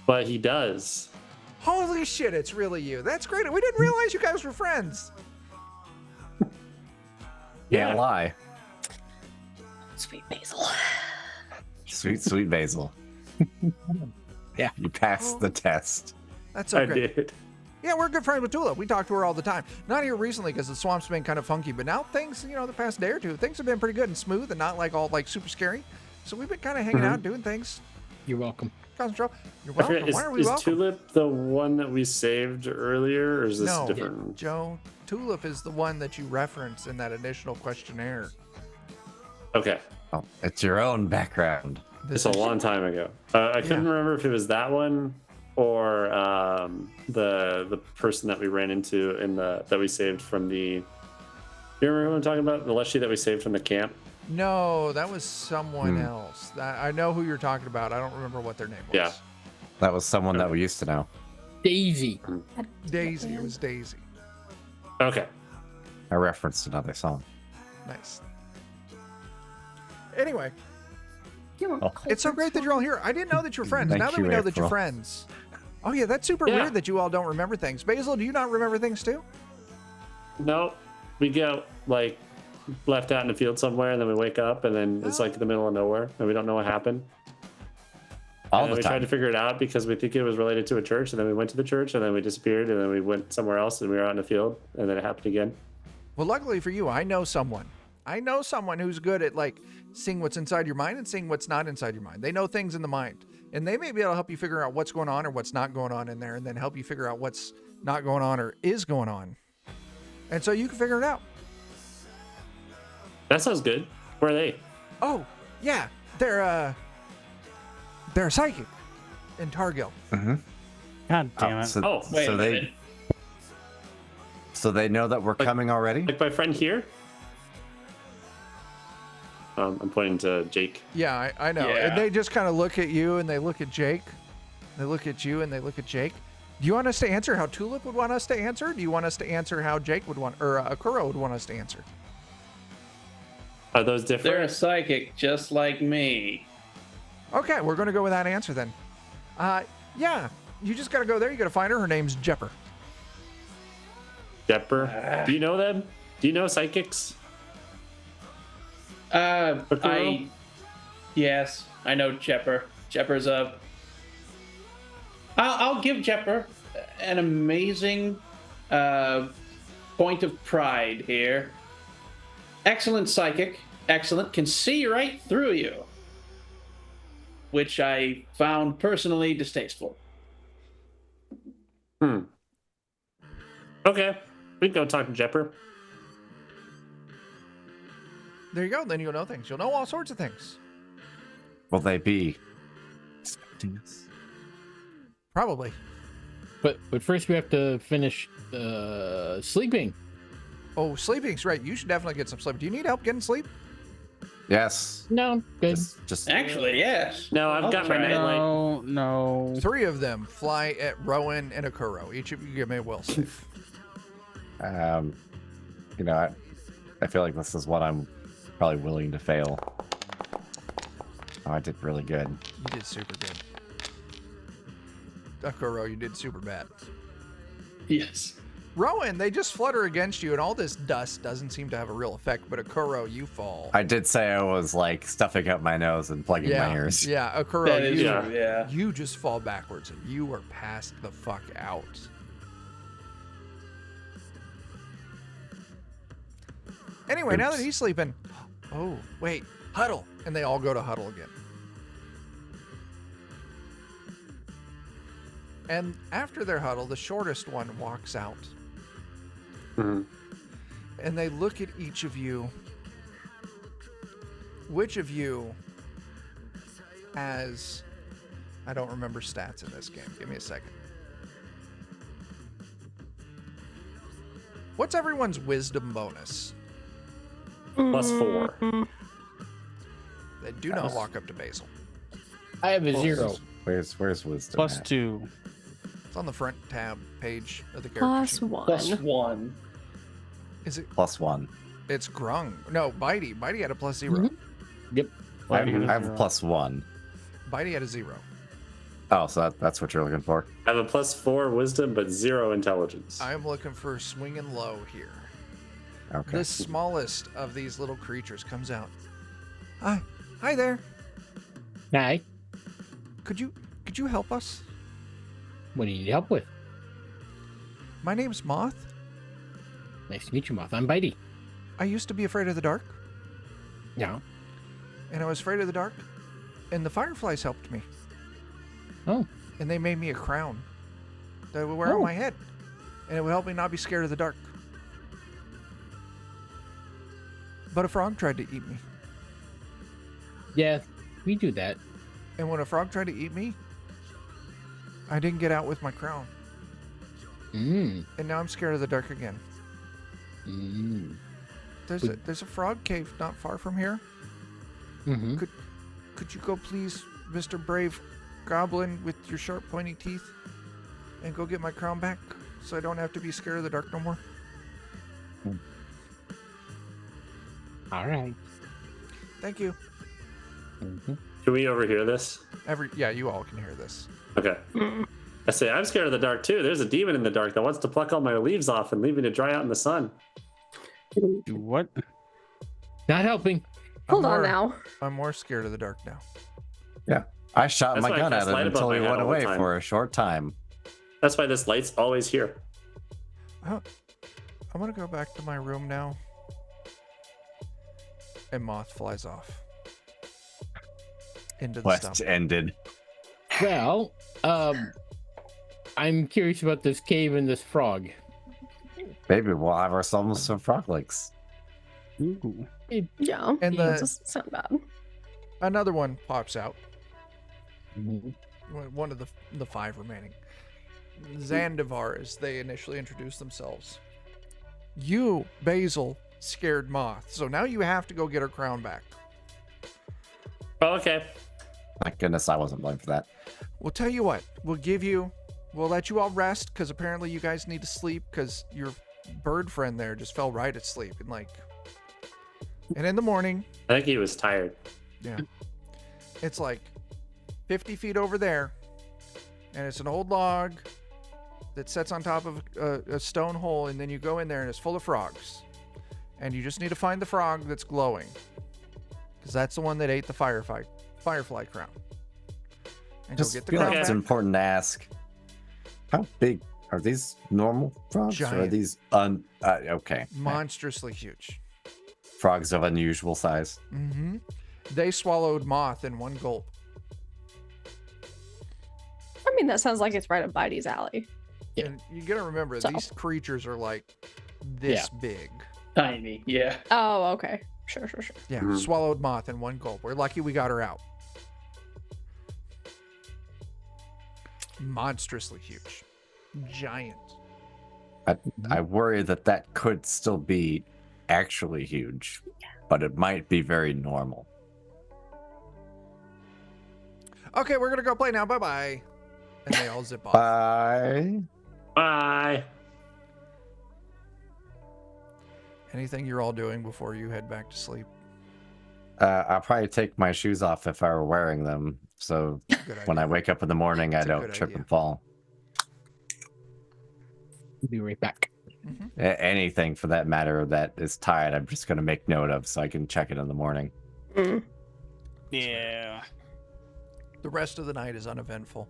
But he does. Holy shit, it's really you. That's great. We didn't realize you guys were friends. Can't lie. Sweet Basil. Sweet, sweet Basil. Yeah. You passed the test. That's so I great. did. Yeah, we're good friends with Tulip. We talk to her all the time. Not here recently because the swamp's been kind of funky, but now things, the past day or two, things have been pretty good and smooth and not like all like super scary. So we've been kind of hanging out, doing things. You're welcome. Concentrate. You're I forget, welcome. Why are we is welcome? Tulip the one that we saved earlier, or is this No, different? Joe. Tulip is the one that you referenced in that initial questionnaire. Okay, Oh, it's your own background. it's a long time ago. I couldn't remember if it was that one or the person that we ran into in that we saved from the. You remember who I'm talking about? The Leshy that we saved from the camp. No, that was someone else. I know who you're talking about. I don't remember what their name was. Yeah. That was someone that we used to know. Daisy. Daisy. It was Daisy. Okay. I referenced another song. Nice. Anyway, Oh. it's so great that you're all here. I didn't know that you're friends. Thank Now that you, we know that you're April. friends. Oh yeah, that's super Yeah. weird that you all don't remember things. Basil, do you not remember things too? No, we get like left out in the field somewhere, and then we wake up, and then it's like in the middle of nowhere, and we don't know what happened. All And then the we tried to time. figure it out because we think it was related to a church, and then we went to the church, and then we disappeared, and then we went somewhere else, and we were out in the field, and then it happened again. Well, luckily for you, I know someone. I know someone who's good at like seeing what's inside your mind and seeing what's not inside your mind. They know things in the mind, and they may be able to help you figure out what's going on or what's not going on in there, and then help you figure out what's not going on or is going on. And so you can figure it out. That sounds good. Where are they? Oh, yeah, they're psychic in Targil. God damn it. So, Oh, wait so a minute. they know that we're coming already? Like my friend here? I'm pointing to Jake. Yeah, I know. Yeah. And they just kind of look at you and they look at Jake. They look at you and they look at Jake. Do you want us to answer how Tulip would want us to answer? Do you want us to answer how Jake would want, or Akuro would want us to answer? Are those They're different? a psychic just like me. Okay, we're going to go with that answer then. Yeah, you just got to go there. You got to find her. Her name's Jepper. Jepper. Do you know them? Do you know psychics? Yes, I know Jepper. Jepper's a. I'll give Jepper an amazing point of pride here. Excellent psychic. Excellent. Can see right through you. Which I found personally distasteful. Okay. We can go talk to Jepper. There you go. Then you'll know things. You'll know all sorts of things. Will they be expecting us? Probably. But first we have to finish sleeping. Oh, sleeping's right. You should definitely get some sleep. Do you need help getting sleep? Yes. No, good. Just Actually, yes. No, I've got my try. nightlight. No. 3 of them fly at Rowan and Akuro. Each of you give me a will save. you know, I feel like this is what I'm probably willing to fail. Oh, I did really good. You did super good. Akuro, you did super bad. Yes. Rowan, they just flutter against you, and all this dust doesn't seem to have a real effect, but Akuro, you fall. I did say I was like stuffing up my nose and plugging my ears. Yeah, Akuro, That is you, true, yeah. you just fall backwards, and you are passed the fuck out. Anyway, now that he's sleeping, oh, wait, huddle. And they all go to huddle again. And after their huddle, the shortest one walks out. And they look at each of you. Which of you has... I don't remember stats in this game. Give me a second. What's everyone's wisdom bonus? +4. They do not walk up to Basil. I have a 0. Where's wisdom? Plus at? 2. It's on the front tab page of the character Plus sheet. 1. +1. Is it? +1. It's Grung. No, Bitey. Bitey had a +0. Mhm. Yep. I have a +1. Bitey had a 0. Oh, so that's what you're looking for. I have a +4 wisdom, but 0 intelligence. I am looking for swinging low here. Okay. The smallest of these little creatures comes out. Hi there. Hi. Could you help us? What do you need help with? My name's Moth. Nice to meet you, Moth. I'm Bitey. I used to be afraid of the dark, Yeah. and I was afraid of the dark, and the fireflies helped me, Oh. and they made me a crown that I would wear on my head, and it would help me not be scared of the dark. But a frog tried to eat me, Yeah, we do that. and when a frog tried to eat me, I didn't get out with my crown, Mm. and now I'm scared of the dark again. Mm. There's a frog cave not far from here. Mm-hmm. Could you go please, Mr. Brave Goblin with your sharp pointy teeth, and go get my crown back so I don't have to be scared of the dark no more? All right. Thank you. Mm-hmm. Can we overhear this? Yeah, you all can hear this. Okay. I say, I'm scared of the dark too. There's a demon in the dark that wants to pluck all my leaves off and leave me to dry out in the sun. Do what? Not helping. Hold on now. I'm more scared of the dark now. Yeah. I shot That's my why I gun cast at him light above until my he head went all the away time. for a short time. That's why this light's always here. I'm gonna go back to my room now. And Moth flies off into the Quest stump. ended. Well, I'm curious about this cave and this frog. Maybe we'll have ourselves some frog legs. Ooh. Yeah. And That the doesn't sound bad. another one pops out. Mhm. One of the 5 remaining. Zandivar, as they initially introduced themselves. You, Basil, scared Moth, so now you have to go get her crown back. Oh, okay. Thank goodness I wasn't blamed for that. We'll tell you what. We'll let you all rest because apparently you guys need to sleep because your bird friend there just fell right asleep and in the morning. I think he was tired. Yeah. It's like 50 feet over there, and it's an old log that sits on top of a stone hole, and then you go in there and it's full of frogs. And you just need to find the frog that's glowing, because that's the one that ate the firefly crown. And Just you'll get the feel crown like it's back. important to ask, how big are these normal frogs? Or are Giant. these okay. Monstrously huge. Frogs of unusual size. Mm-hmm. They swallowed moth in one gulp. I mean, that sounds like it's right up Bitey's alley. Yeah. And you gotta remember, So- these creatures are like this big. Tiny, yeah. Oh, okay. Sure. Yeah, Mhm. swallowed moth in one gulp. We're lucky we got her out. Monstrously huge. Giant. I worry that could still be actually huge, but it might be very normal. Okay, we're gonna go play now. Bye-bye. And they all zip off. Bye. Bye. Anything you're all doing before you head back to sleep? I'll probably take my shoes off if I were wearing them, so Good when I idea. wake up in the morning, I That's a don't good trip idea. and fall. We'll be right back. Anything for that matter that is tied, I'm just going to make note of so I can check it in the morning. Mm. Yeah. The rest of the night is uneventful.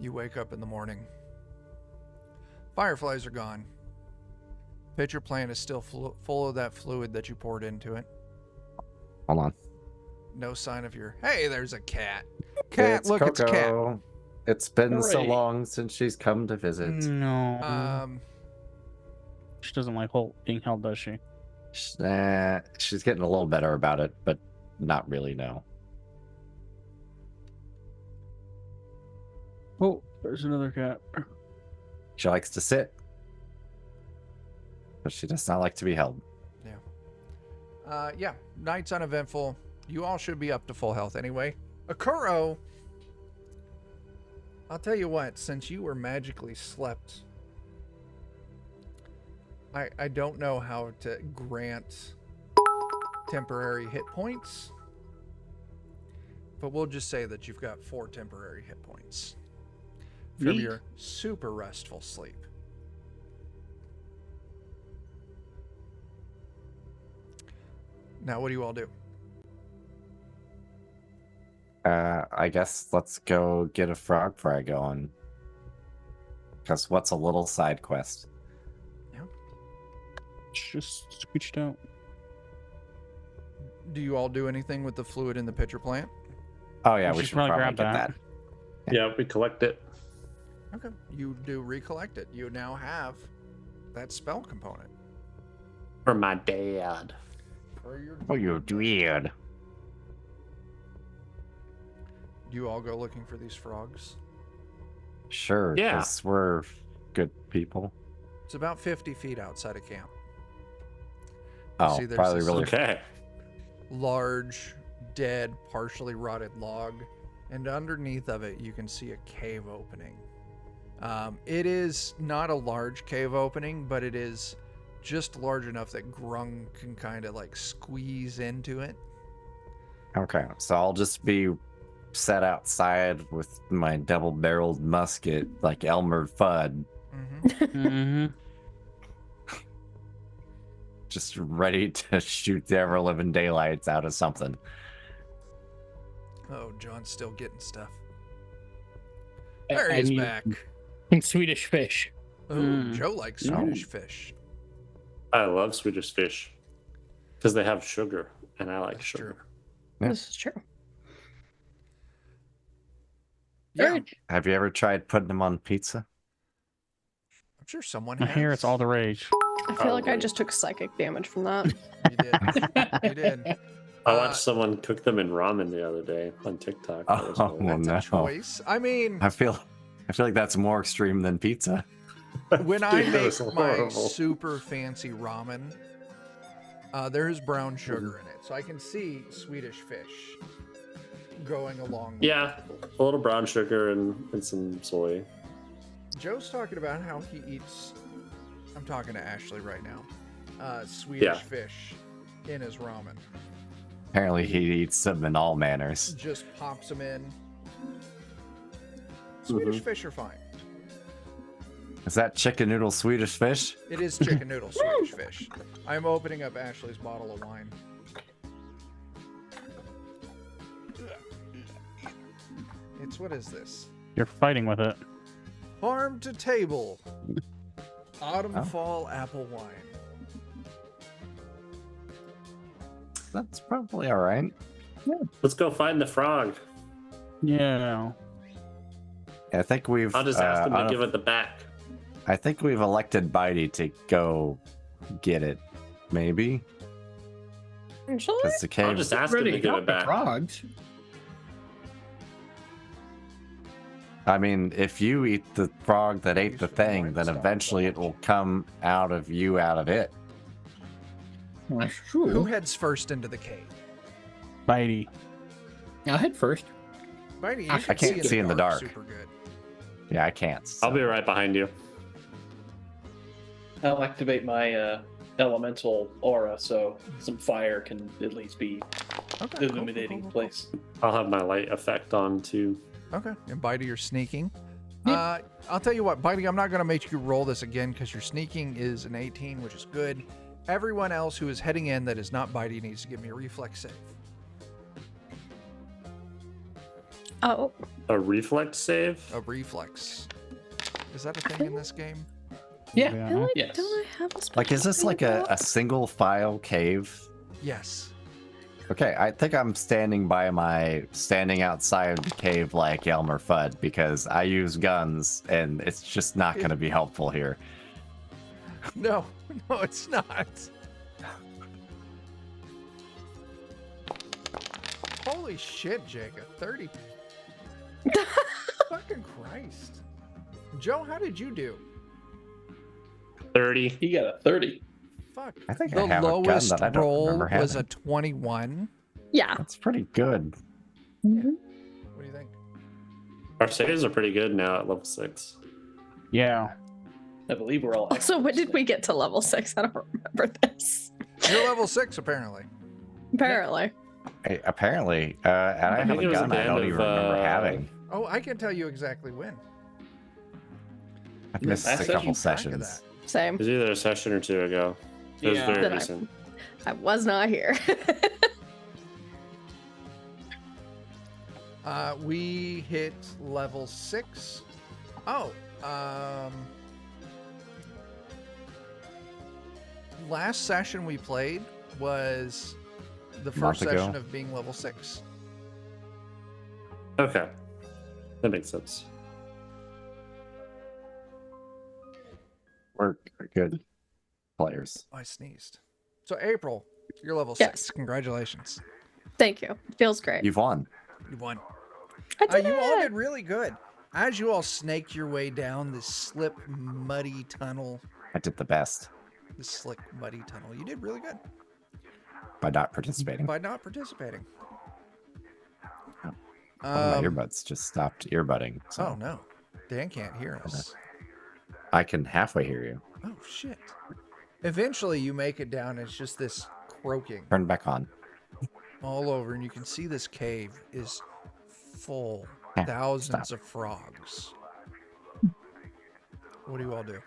You wake up in the morning. Fireflies are gone. Pitcher plant is still full of that fluid that you poured into it. Hold on. No sign of your... Hey, there's a cat. Cat, It's look, it's a cat. Coco. It's been so Hooray. long since she's come to visit. No. Um, She doesn't like being held, does she? She's getting a little better about it, but not really, no. Oh, there's another cat. She likes to sit, but she does not like to be held. yeah, night's uneventful. You all should be up to full health anyway. Akuro, I'll tell you what, since you were magically slept, I don't know how to grant temporary hit points, but we'll just say that you've got 4 temporary hit points from Neat. your super restful sleep. Now, what do you all do? I guess let's go get a frog fry going. Because what's a little side quest? It's just screeched out. Do you all do anything with the fluid in the pitcher plant? Oh yeah, We we should should probably probably grab get that. that. Yeah, we collect it. Okay. You do recollect it. You now have that spell component. For my dad. For your Oh, you weird. Do you all go looking for these frogs? Sure, Yeah. because we're good people. It's about 50 feet outside of camp. Oh, see, there's probably this- really. Okay. Large, dead, partially rotted log, and underneath of it you can see a cave opening. It is not a large cave opening, but it is just large enough that Grung can kind of like squeeze into it. Okay, so I'll just be set outside with my double-barreled musket, like Elmer Fudd, Mm-hmm. Mm-hmm. just ready to shoot the ever-living daylights out of something. Oh, John's still getting stuff. I- There I he's need back. some Swedish fish. Oh, Mm. Joe likes No. Swedish fish. I love Swedish fish because they have sugar, and I like That's sugar. true. Yeah. This is true. Yeah, Alright. Have you ever tried putting them on pizza? I'm sure someone I has. hear it's all the rage. I feel like I Probably. just took psychic damage from that. You did. You did. I watched someone cook them in ramen the other day on TikTok. That was Oh, hilarious. That's a no. choice. I mean, I feel like that's more extreme than pizza. when I Dude, that make was my horrible. super fancy ramen, there is brown sugar in it, so I can see Swedish fish. going along. Yeah, a little brown sugar and some soy. Joe's talking about how he eats. I'm talking to Ashley right now. Swedish fish in his ramen. Apparently, he eats them in all manners. Just pops them in. Swedish fish are fine. Is that chicken noodle Swedish fish? It is chicken noodle Swedish fish. I'm opening up Ashley's bottle of wine. It's what is this? You're fighting with it. Farm to table. Autumn fall apple wine. That's probably all right. Let's go find the frog. Yeah. I think we've. I'll just ask them to give it the back. I think we've elected Bitey to go get it. Maybe. Actually? Because the cave. I'll just ask them to give it back. Frogs. I mean, if you eat the frog that ate the thing, then eventually it will come out of you, out of it. That's Who true. heads first into the cave? Bitey. I'll head first. Bitey, you I can can't see in the dark. Super good. Yeah, I can't. I'll be right behind you. I'll activate my elemental aura so some fire can at least be Okay. illuminating cool. place. I'll have my light effect on too. Okay. And Bitey, you're sneaking. Yeah. I'll tell you what, Bitey, I'm not going to make you roll this again because your sneaking is an 18, which is good. Everyone else who is heading in that is not Bitey needs to give me a reflex save. Oh, A reflex save? A reflex. Is that a thing in this game? Yeah. I feel like, Yes. don't I have a special Like, is this thing like about- a single file cave? Yes. Okay, I think I'm standing outside the cave like Elmer Fudd because I use guns and it's just not going to be helpful here. No, it's not. Holy shit, Jacob. 30. Fucking Christ. Joe, how did you do? 30. He got a 30. Fuck. I think the I have a gun lowest that I don't roll remember was a having. 21. Yeah. That's pretty good. What do you think? Our saves are pretty good now at level 6. Yeah. I believe we're all. Also, when did we get to level 6? I don't remember this. You're level 6, apparently. Apparently. Hey, apparently, and I have think a it was gun at the I don't end even of, remember having. Oh, I can tell you exactly when. I've missed last a session, couple keep track of sessions. Same. It was either a session or two ago. It was Yeah. very Then recent. I was not here. We hit level 6. Oh, last session we played was the first Month ago. session of being level 6. Okay. That makes sense. We're good players. I sneezed. So April, you're level Yes. 6. Congratulations. Thank you. Feels great. You've won. You won. I did You all it! did really good. As you all snaked your way down this slip, muddy tunnel, I did the best this slick, muddy tunnel, you did really good by not participating. by not participating. One of my Um, earbuds just stopped earbudding. So Oh no, Dan can't hear us. I can halfway hear you. Oh shit. Eventually you make it down, it's just this croaking Turn back on. all over, and you can see this cave is full, Yeah, thousands stop. of frogs. What do you all do?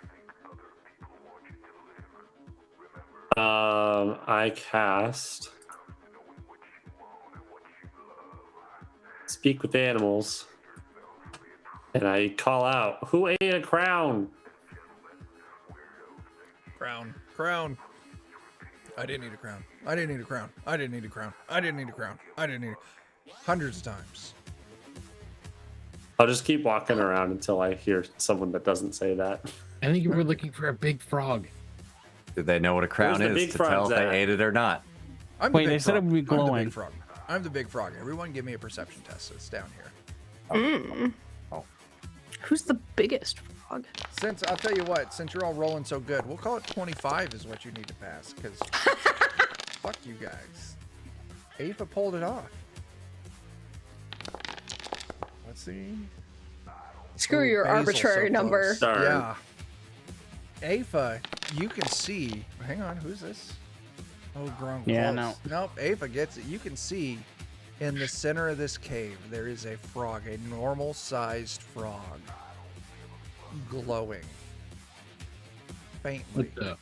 I cast Speak with Animals, and I call out, "Who ate a crown?" Crown. I didn't need a crown. I didn't need a crown. I didn't need a crown. I didn't need a crown. I didn't need it. Hundreds of times. I'll just keep walking around until I hear someone that doesn't say that. I think you were looking for a big frog. Did they know what a crown Where's the is big to tell frogs if they at? ate it or not? I'm the Wait, big they said it frog. would be I'm the glowing. big frog. I'm the big frog. Everyone give me a perception test. It's down here. Who's the biggest frog? Since I'll tell you what, since you're all rolling so good, we'll call it 25 is what you need to pass, because fuck you guys. Aoife pulled it off. Let's see. Screw Ooh, your Basil arbitrary so number. close. Darn. Yeah. Afa, you can see. Hang on, who's this? Oh, Grunk. Yeah, close. Nope, Afa gets it. You can see in the center of this cave, there is a frog, a normal-sized frog, glowing faintly. What's a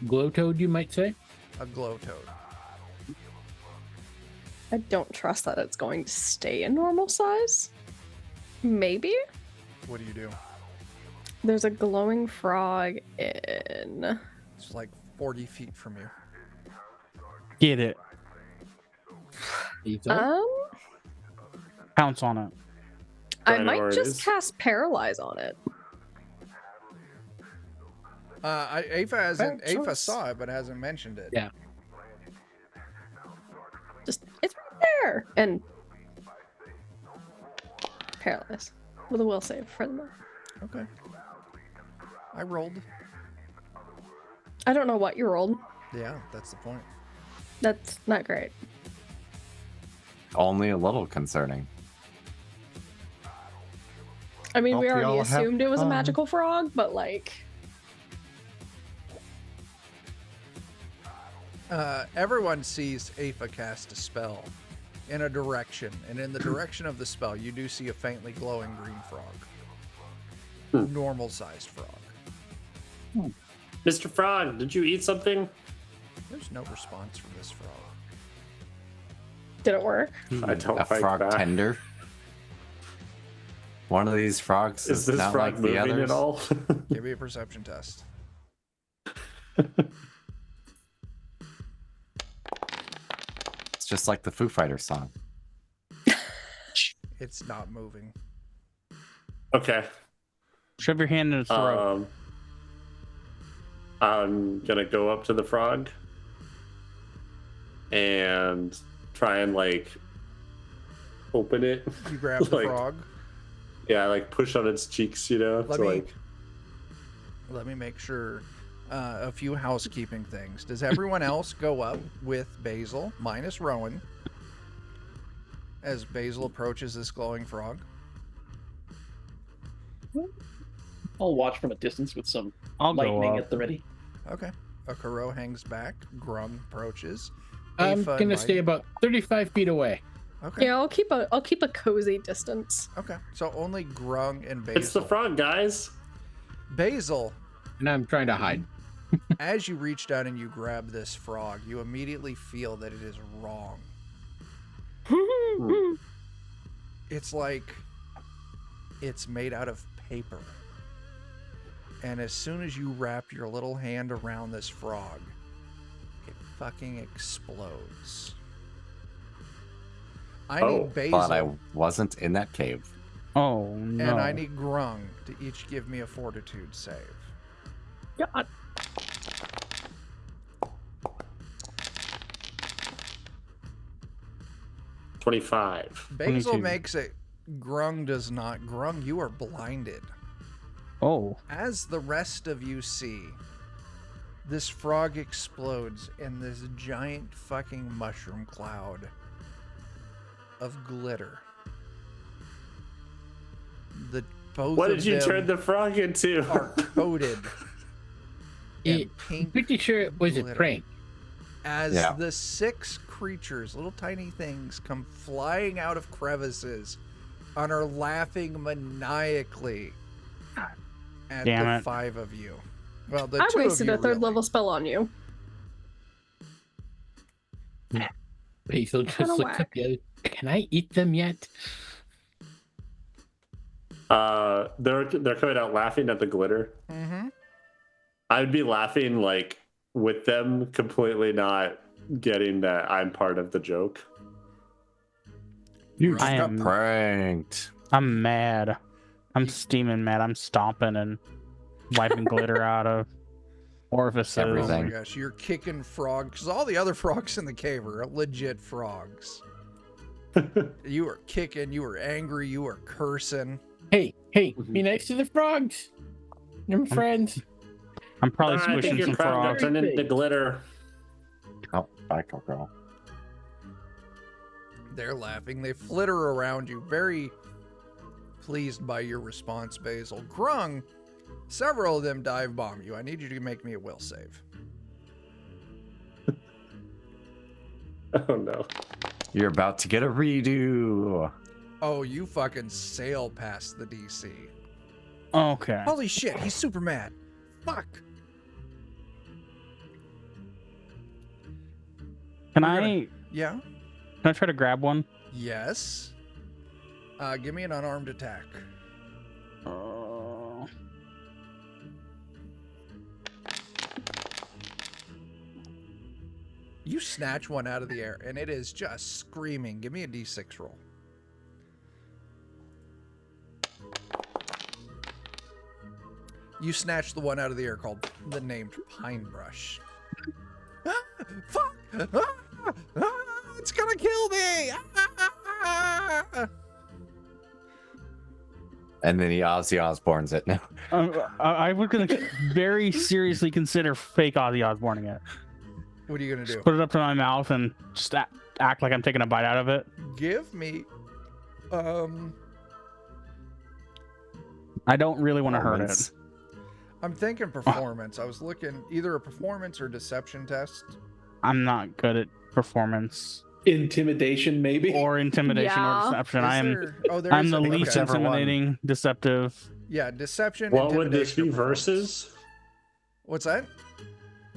glow toad, you might say? A glow toad. I don't trust that it's going to stay in normal size. Maybe? What do you do? There's a glowing frog in... It's like 40 feet from you. Get it. Ethan? Pounce on it. I know where might it just is. cast Paralyze on it. Afa hasn't. Fair Afa choice. saw it, but hasn't mentioned it. Yeah. Just, it's right there! And... Paralyze. With a will save for the moment. Okay. I rolled. I don't know what you rolled. Yeah, that's the point. That's not great. Only a little concerning. I mean, we Hope you already all have assumed it was a fun. magical frog, but like... Everyone sees Afa cast a spell in a direction, and in the direction of the spell, you do see a faintly glowing green frog. Normal-sized frog. Mr. Frog, did you eat something? There's no response from this frog. Did it work? I don't A like frog that. tender. One of these frogs Is is this not frog like the moving others. at all? Give me a perception test. It's just like the Foo Fighters song. It's not moving. Okay. Shove your hand in its throat. I'm gonna go up to the frog and try and like open it. You grab the Like, frog. Yeah, like push on its cheeks, you know. Let to, me- like, Let me make sure. A few housekeeping things. Does everyone else go up with Basil, minus Rowan, as Basil approaches this glowing frog? I'll watch from a distance with some I'll go lightning up. at the ready. Okay. Akuro hangs back. Grung approaches. I'm Afa gonna and stay Mighty- about 35 feet away. Okay. Yeah, I'll keep a cozy distance. Okay. So only Grung and Basil. it's the frog, guys. Basil, And I'm trying to hide. as you reach down and you grab this frog, you immediately feel that it is wrong. It's like it's made out of paper. And as soon as you wrap your little hand around this frog, it fucking explodes. I need Basil But I wasn't in that cave. Oh no. and I need Grung to each give me a fortitude save. God. $25. Basil 22. makes it. Grung does not. Grung, you are blinded. Oh. As the rest of you see, this frog explodes in this giant fucking mushroom cloud of glitter. The both What of did you them turn the frog into? are coated in I'm pink pretty sure it was a glitter. prank. as Yeah. the 6 creatures, little tiny things, come flying out of crevices and are laughing maniacally at Damn the it. 5 of you. Well, the I 2 wasted of a you third really. level spell on you. Basil just Kinda looks up whack. the other. Can I eat them yet? They're coming out laughing at the glitter. Mm-hmm. I'd be laughing like with them, completely not getting that I'm part of the joke. You I am Pranked. I'm mad. I'm steaming mad. I'm stomping and wiping glitter out of orifices. Oh Everything. my gosh, you're kicking frogs because all the other frogs in the cave are legit frogs. You were kicking, you were angry, you were cursing. Hey, be nice to the frogs. They're my friends. I'm probably I think squishing your some crowd got frogs. turned into glitter. Oh, back I'll go. They're laughing. They flitter around you very pleased by your response, Basil. Grung, several of them dive bomb you. I need you to make me a will save. Oh no. You're about to get a redo. Oh, you fucking sail past the DC. Okay. Holy shit, he's super mad. Fuck. Can We're I gonna- Yeah? can I try to grab one? Yes. Give me an unarmed attack. You snatch one out of the air, and it is just screaming. Give me a d6 roll. You snatch the one out of the air called the named Pine Brush. Ah, fuck! It's gonna kill me! And then he Ozzy Osbourne's it now. I was gonna very seriously consider fake Ozzy Osbourning it. What are you gonna do? Put it up to my mouth and just act like I'm taking a bite out of it. Give me, I don't really want to hurt it. Performance. I'm thinking performance. I was looking either a performance or deception test. I'm not good at performance Intimidation, maybe. or intimidation Yeah. or deception. Is I'm there- oh, there I'm is the a- least okay. Whichever one. intimidating, deceptive. Yeah, deception. What would this intimidation, be or performance. versus? What's that?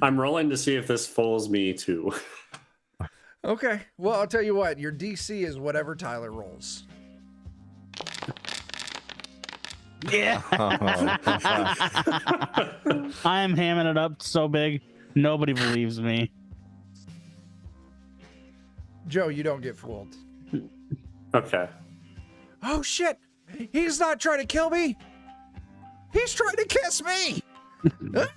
I'm rolling to see if this fools me too. Okay. Well, I'll tell you what. Your DC is whatever Tyler rolls. Yeah. I'm hamming it up so big, nobody believes me. Joe, you don't get fooled. Okay. Oh shit! He's not trying to kill me. He's trying to kiss me. Ah!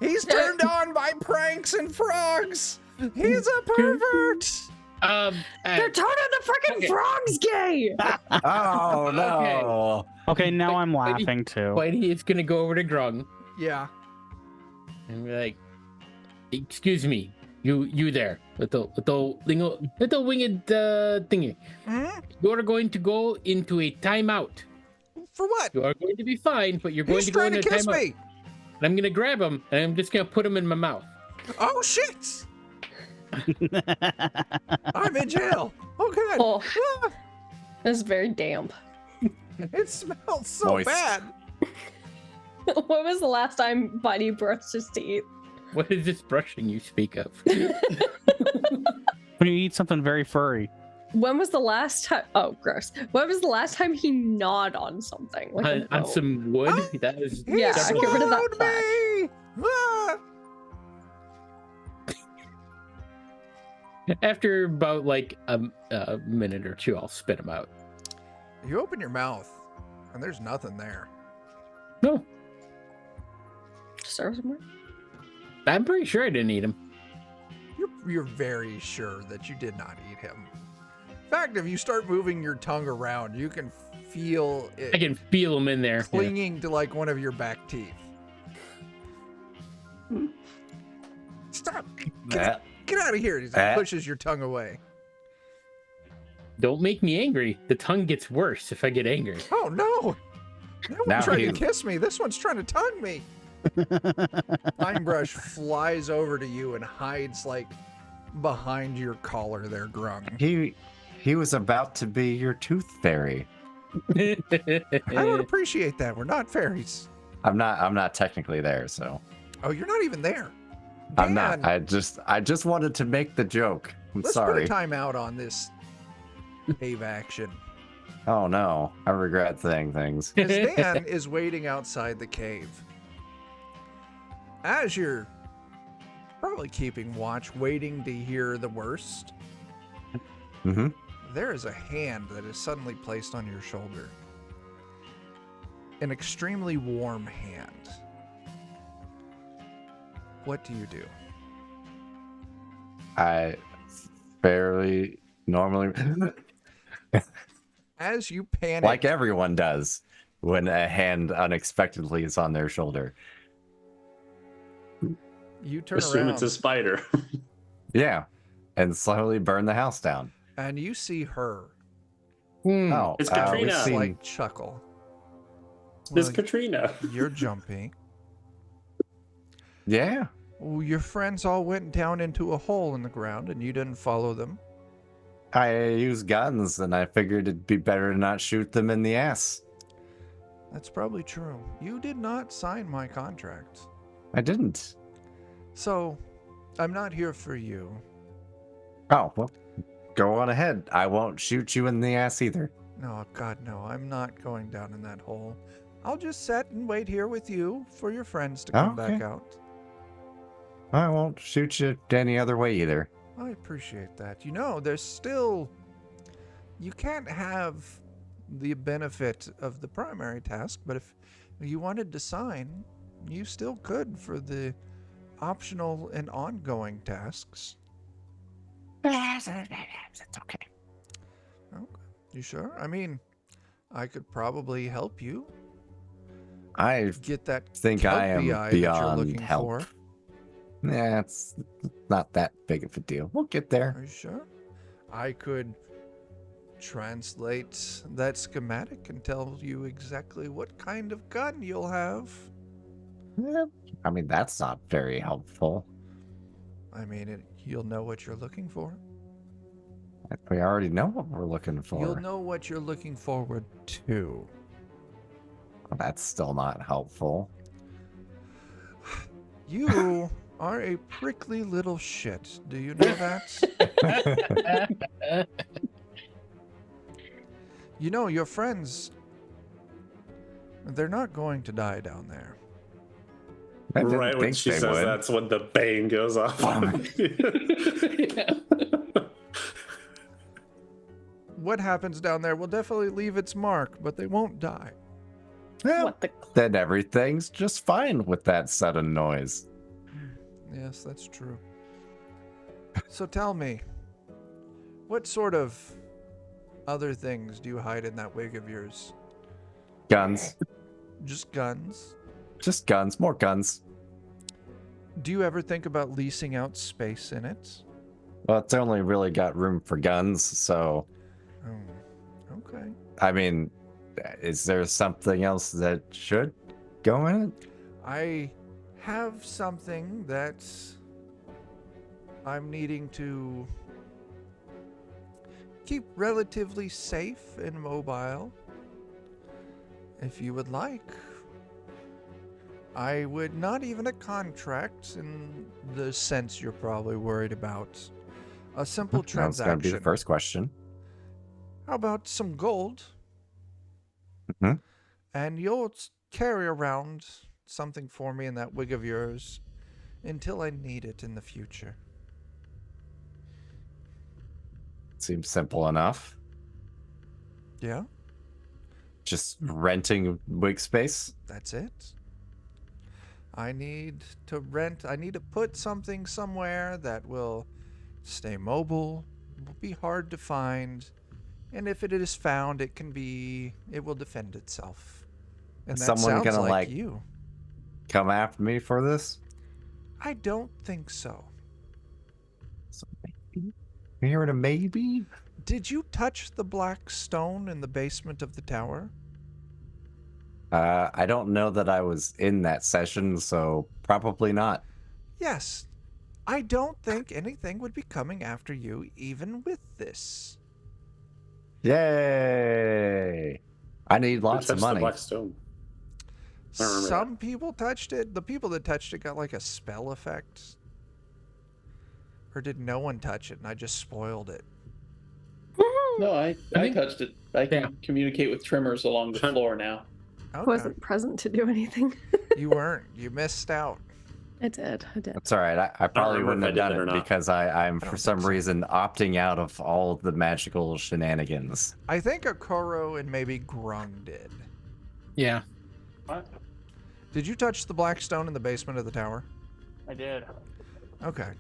He's turned on by pranks and frogs. He's a pervert. They're turning the freaking Okay. frogs gay. Oh no! Okay, now I'm Wait, laughing too. Whitey is gonna go over to Grung Yeah. and be like, "Excuse me, you there, little winged thingy. Hmm? You are going to go into a timeout. For what? You are going to be fine, but you're going He's to go trying into to a kiss timeout. me. And I'm gonna grab him and I'm just gonna put him in my mouth. Oh shit! I'm in jail. Oh god. Oh, Ah, this is very damp. it smells so Moist. bad. When was the last time Buddy brushed his teeth? What is this brushing you speak of? When you eat something very furry. When was the last time? Oh, gross. When was the last time he gnawed on something? Like a on bone? some wood? Ah, That is He Yeah, several- get rid of that swallowed me. Ah. After about like a minute or two, I'll spit him out. You open your mouth, and there's nothing there. No, Serve somewhere? I'm pretty sure I didn't eat him. You're very sure that you did not eat him. In fact, if you start moving your tongue around, you can feel it I can feel him in there. Yeah. clinging to like one of your back teeth. Stop! Eh, Get out of here! He pushes your tongue away. Don't make me angry. The tongue gets worse if I get angry. Oh no! That Now one's trying to he- kiss me. This one's trying to tongue me. Pine Brush flies over to you and hides like behind your collar there, Grung. he was about to be your tooth fairy. I don't appreciate that. We're not fairies. I'm not technically there, so Oh, you're not even there. I'm not. Dan, I just wanted to make the joke. I'm let's sorry. put a time out on this cave action. Oh no, I regret saying things. As Dan is waiting outside the cave. As you're probably keeping watch, waiting to hear the worst, Mm-hmm. there is a hand that is suddenly placed on your shoulder. An extremely warm hand. What do you do? I fairly normally, As you panic, like everyone does, when a hand unexpectedly is on their shoulder. you turn Assume around it's a spider. Yeah, and slowly burn the house down. and you see her Oh, It's we've Katrina. seen- Slight chuckle. Miss Well, Katrina. you're jumpy. Yeah. Well, your friends all went down into a hole in the ground and you didn't follow them. I use guns, and I figured it'd be better to not shoot them in the ass. That's probably true. You did not sign my contract. I didn't. So, I'm not here for you. Oh, well, go on ahead. I won't shoot you in the ass either. No, God, no. I'm not going down in that hole. I'll just sit and wait here with you for your friends to come back Okay. out. I won't shoot you any other way either. I appreciate that. You know, there's still... You can't have the benefit of the primary task, but if you wanted to sign, you still could for the optional and ongoing tasks. It's okay. Okay. You sure? I mean, I could probably help you I get that think I am kelpie eye that you're beyond looking help. for. Yeah, it's not that big of a deal. We'll get there. Are you sure? I could translate that schematic and tell you exactly what kind of gun you'll have. Yeah, I mean, that's not very helpful. I mean, you'll know what you're looking for. We already know what we're looking for. You'll know what you're looking forward to. That's still not helpful. You are a prickly little shit. Do you know that? You know, your friends, they're not going to die down there. I didn't Right when think she they says would. that's when the bang goes off. What happens down there will definitely leave its mark, but they won't die. Yeah, What the? then everything's just fine with that sudden noise. Yes, that's true. So tell me, what sort of other things do you hide in that wig of yours? Guns. Just guns? Just guns. More guns. Do you ever think about leasing out space in it? Well, it's only really got room for guns, so... Oh, okay. I mean, is there something else that should go in it? I have something that I'm needing to keep relatively safe and mobile. If you would like, I would not even a contract in the sense you're probably worried about. A simple That's going to be transaction. the first question. How about some gold? Mhm. And you'll carry around something for me in that wig of yours until I need it in the future. Seems simple enough. Yeah, Just renting wig space. that's it. I need to put something somewhere that will stay mobile, will be hard to find, and if it is found, it will defend itself. And Is that someone sounds gonna, like like- you. Come after me for this? I don't think so. So maybe. You hearing a maybe? Did you touch the black stone in the basement of the tower? I don't know that I was in that session, so probably not. Yes. I don't think anything would be coming after you, even with this. Yay! I need lots of Touch the money. black stone. I remember Some people touched it. The people that touched it got like a spell effect. Or did no one touch it and I just spoiled it? No, I think- touched it. I can Yeah. communicate with tremors along the floor now. I Okay. wasn't present to do anything. You weren't. You missed out. I did. That's all right. I probably remember wouldn't if have I done did it or it not. because I'm don't for some think so. reason opting out of all of the magical shenanigans. I think Okoro and maybe Grung did. Yeah. Did you touch the black stone in the basement of the tower? I did. Okay.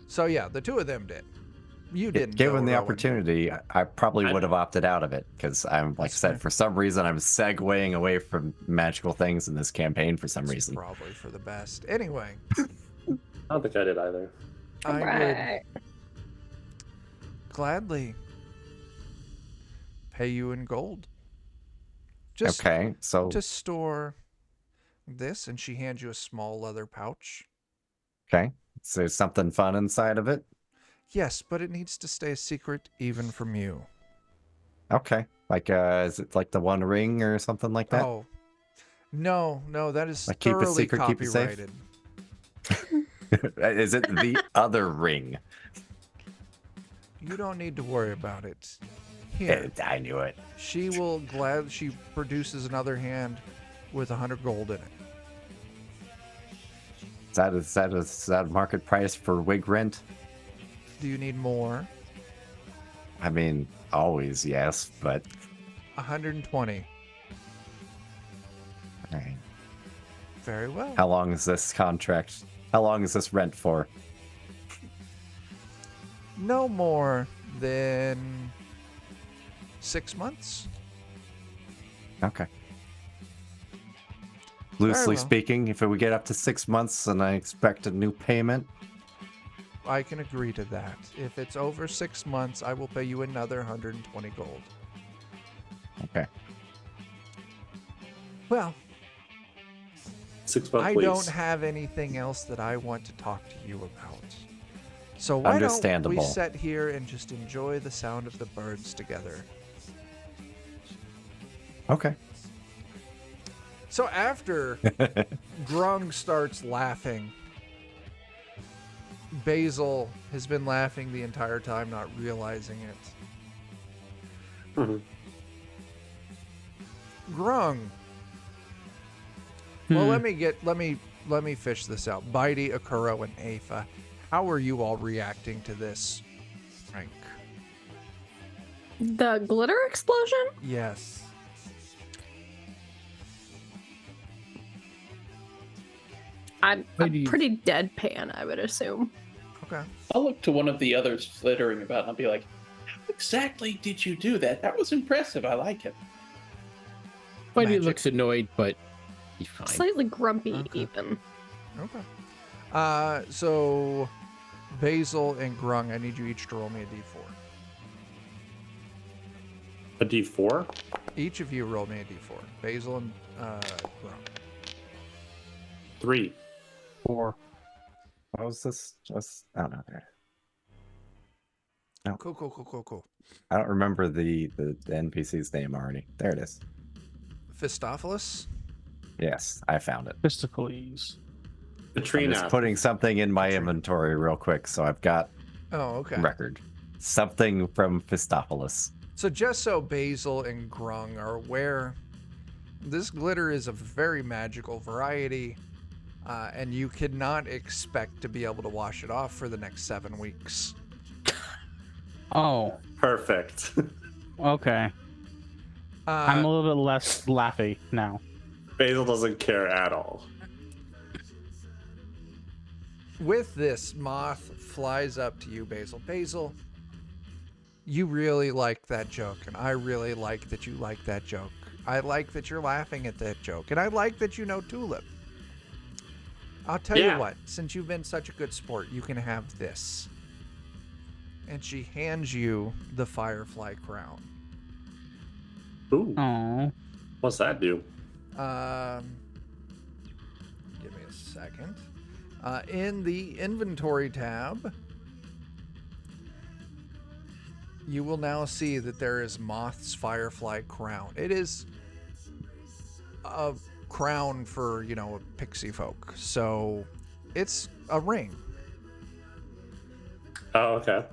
So yeah, the two of them did. You didn't. Given though, the Rowan. opportunity, I probably I- would have opted out of it because I'm, like I That's said, fair. for some reason, I'm segueing away from magical things in this campaign for some It's reason. probably for the best. Anyway, I don't think I did either. I would Right. gladly pay you in gold. Just Okay, so to store this, and she hands you a small leather pouch. okay, so there's something fun inside of it. Yes, but it needs to stay a secret even from you. Okay, like is it like the One Ring or something like that? Oh, no, that is Like keep it thoroughly secret, keep it safe? copyrighted. Is it the other ring? You don't need to worry about it. Here, I knew it. she produces another hand with 100 gold in it. Is that a market price for wig rent? Do you need more? I mean, always yes, but 120. all right. Very well. How long is this contract? How long is this rent for? No more than 6 months. Okay. Loosely well. speaking, if we get up to 6 months and I expect a new payment, I can agree to that. If it's over 6 months, I will pay you another 120 gold. okay. Well, 6 month I lease. don't have anything else that I want to talk to you about. So why don't we Understandable. sit here and just enjoy the sound of the birds together? Okay. So after Grung starts laughing, Basil has been laughing the entire time, not realizing it. Mhm. Grung. Well, let me fish this out. Bitey, Akuro, and Afa, how are you all reacting to this prank? The glitter explosion? Yes. I'm Maybe- pretty deadpan, I would assume. Okay. I'll look to one of the others flittering about and I'll be like, how exactly did you do that? That was impressive. I like it. But he Magic. looks annoyed, but he's fine. Slightly grumpy, Okay. even. Okay. So Basil and Grung, I need you each to roll me a d4. A D4? Each of you roll me a d4. Basil and Grung. 3. 4. What was this? Just I don't know. Cool. I don't remember the NPC's name already. There it is. Fistophilus? Yes, I found it. Fisticles. I'm Katrina. just putting something in my inventory real quick, so I've got Oh, okay. record. Something from Fistophilus. So just so Basil and Grung are aware, this glitter is a very magical variety, and you could not expect to be able to wash it off for the next 7 weeks. Oh, Perfect. okay. I'm a little bit less laughy now. Basil doesn't care at all. With this, Moth flies up to you, Basil. Basil, you really liked that joke, and I really like that you like that joke. I like that you're laughing at that joke, and I like that you know Tulip. I'll tell Yeah. you what, since you've been such a good sport, you can have this. And she hands you the Firefly crown. Ooh. Oh, What's that do? Give me a second. In the inventory tab, you will now see that there is Moth's Firefly crown. It is a crown for, pixie folk. So it's a ring. Oh, okay.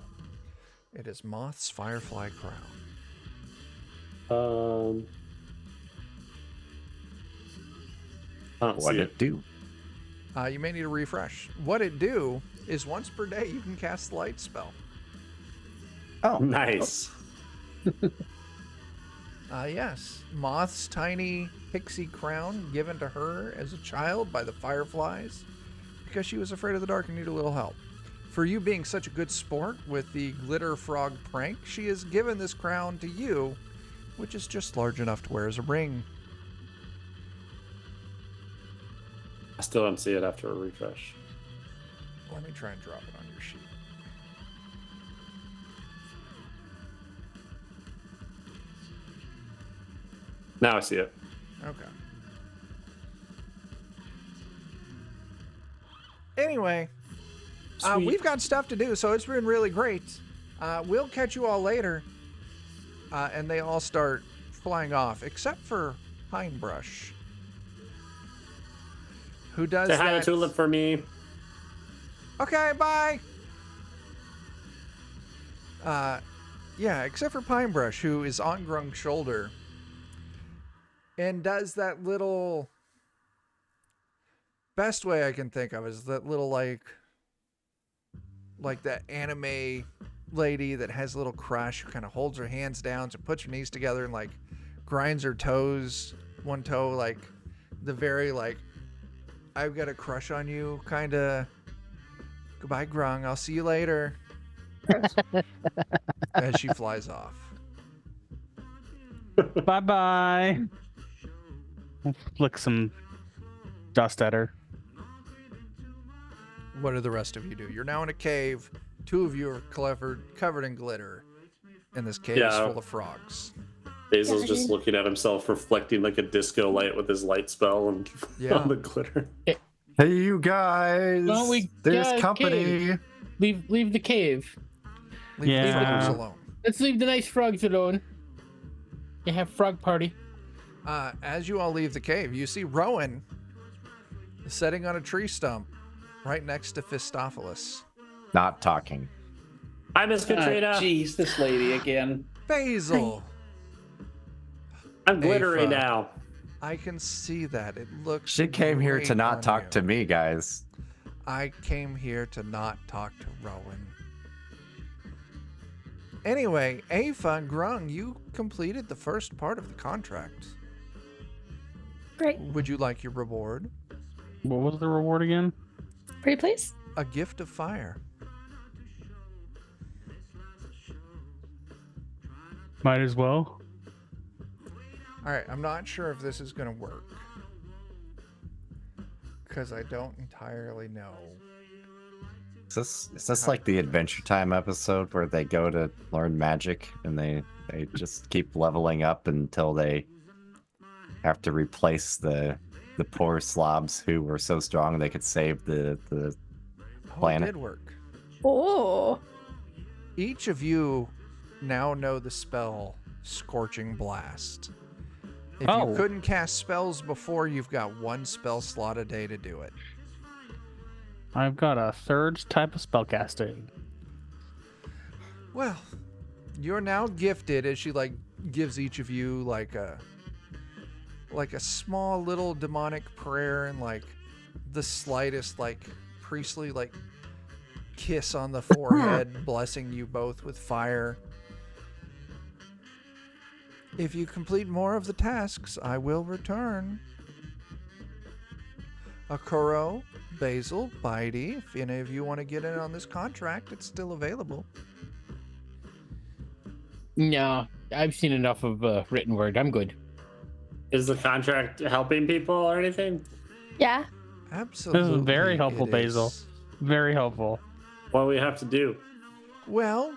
It is Moth's Firefly crown. I don't What see did it. it do? You may need a refresh. What it do is once per day you can cast the light spell. Oh, Nice. Yes, Moth's tiny pixie crown given to her as a child by the fireflies because she was afraid of the dark and needed a little help. For you being such a good sport with the glitter frog prank, she has given this crown to you, which is just large enough to wear as a ring. I still don't see it after a refresh. Let me try and drop it on your sheet. Now I see it. Okay. Anyway, Sweet. we've got stuff to do, so it's been really great. We'll catch you all later. And they all start flying off, except for Pinebrush, who does Say hi that. to Tulip for me. Okay, bye. Yeah, except for Pinebrush, who is on Grunk's shoulder and does that little. Best way I can think of is that little like that anime lady that has a little crush who kind of holds her hands down, so puts her knees together and like grinds her toes, one toe, like the very like I've got a crush on you kind of. Goodbye, Grung. I'll see you later. As she flies off. Bye bye. Flick some dust at her. What do the rest of you do? You're now in a cave. Two of you are covered in glitter. And this cave is Yeah. full of frogs. Basil's Yeah, just looking at himself, reflecting like a disco light with his light spell and Yeah. on the glitter. Hey, you guys! Well, we There's got a company. Leave the cave. Leave the Yeah. frogs alone. Let's leave the nice frogs alone. You have frog party. As you all leave the cave, you see Rowan sitting on a tree stump right next to Fistophilus. Not talking. Hi, Miss Katrina. Jeez, this lady again. Basil! I'm glittery Aoife. now. I can see that. It looks She came here great to not on talk you. to me, guys. I came here to not talk to Rowan. Anyway, Aoife and Grung, you completed the first part of the contract. Great. Would you like your reward? What was the reward again? Pretty please. A gift of fire. Might as well. All right, I'm not sure if this is going to work. Because I don't entirely know. Is this like the Adventure Time episode where they go to learn magic and they just keep leveling up until they have to replace the poor slobs who were so strong they could save the Oh, it planet? did work. Oh. Each of you now know the spell Scorching Blast. If Oh. you couldn't cast spells before, you've got one spell slot a day to do it. I've got a third type of spellcasting. Well, you're now gifted as she like gives each of you like a small little demonic prayer and like the slightest like priestly like kiss on the forehead, blessing you both with fire. If you complete more of the tasks, I will return. Akuro, Basil, Bitey, if any of you want to get in on this contract, it's still available. No, I've seen enough of written word. I'm good. Is the contract helping people or anything? Yeah. Absolutely. very helpful, it Basil. is. Very helpful. What do we have to do? Well,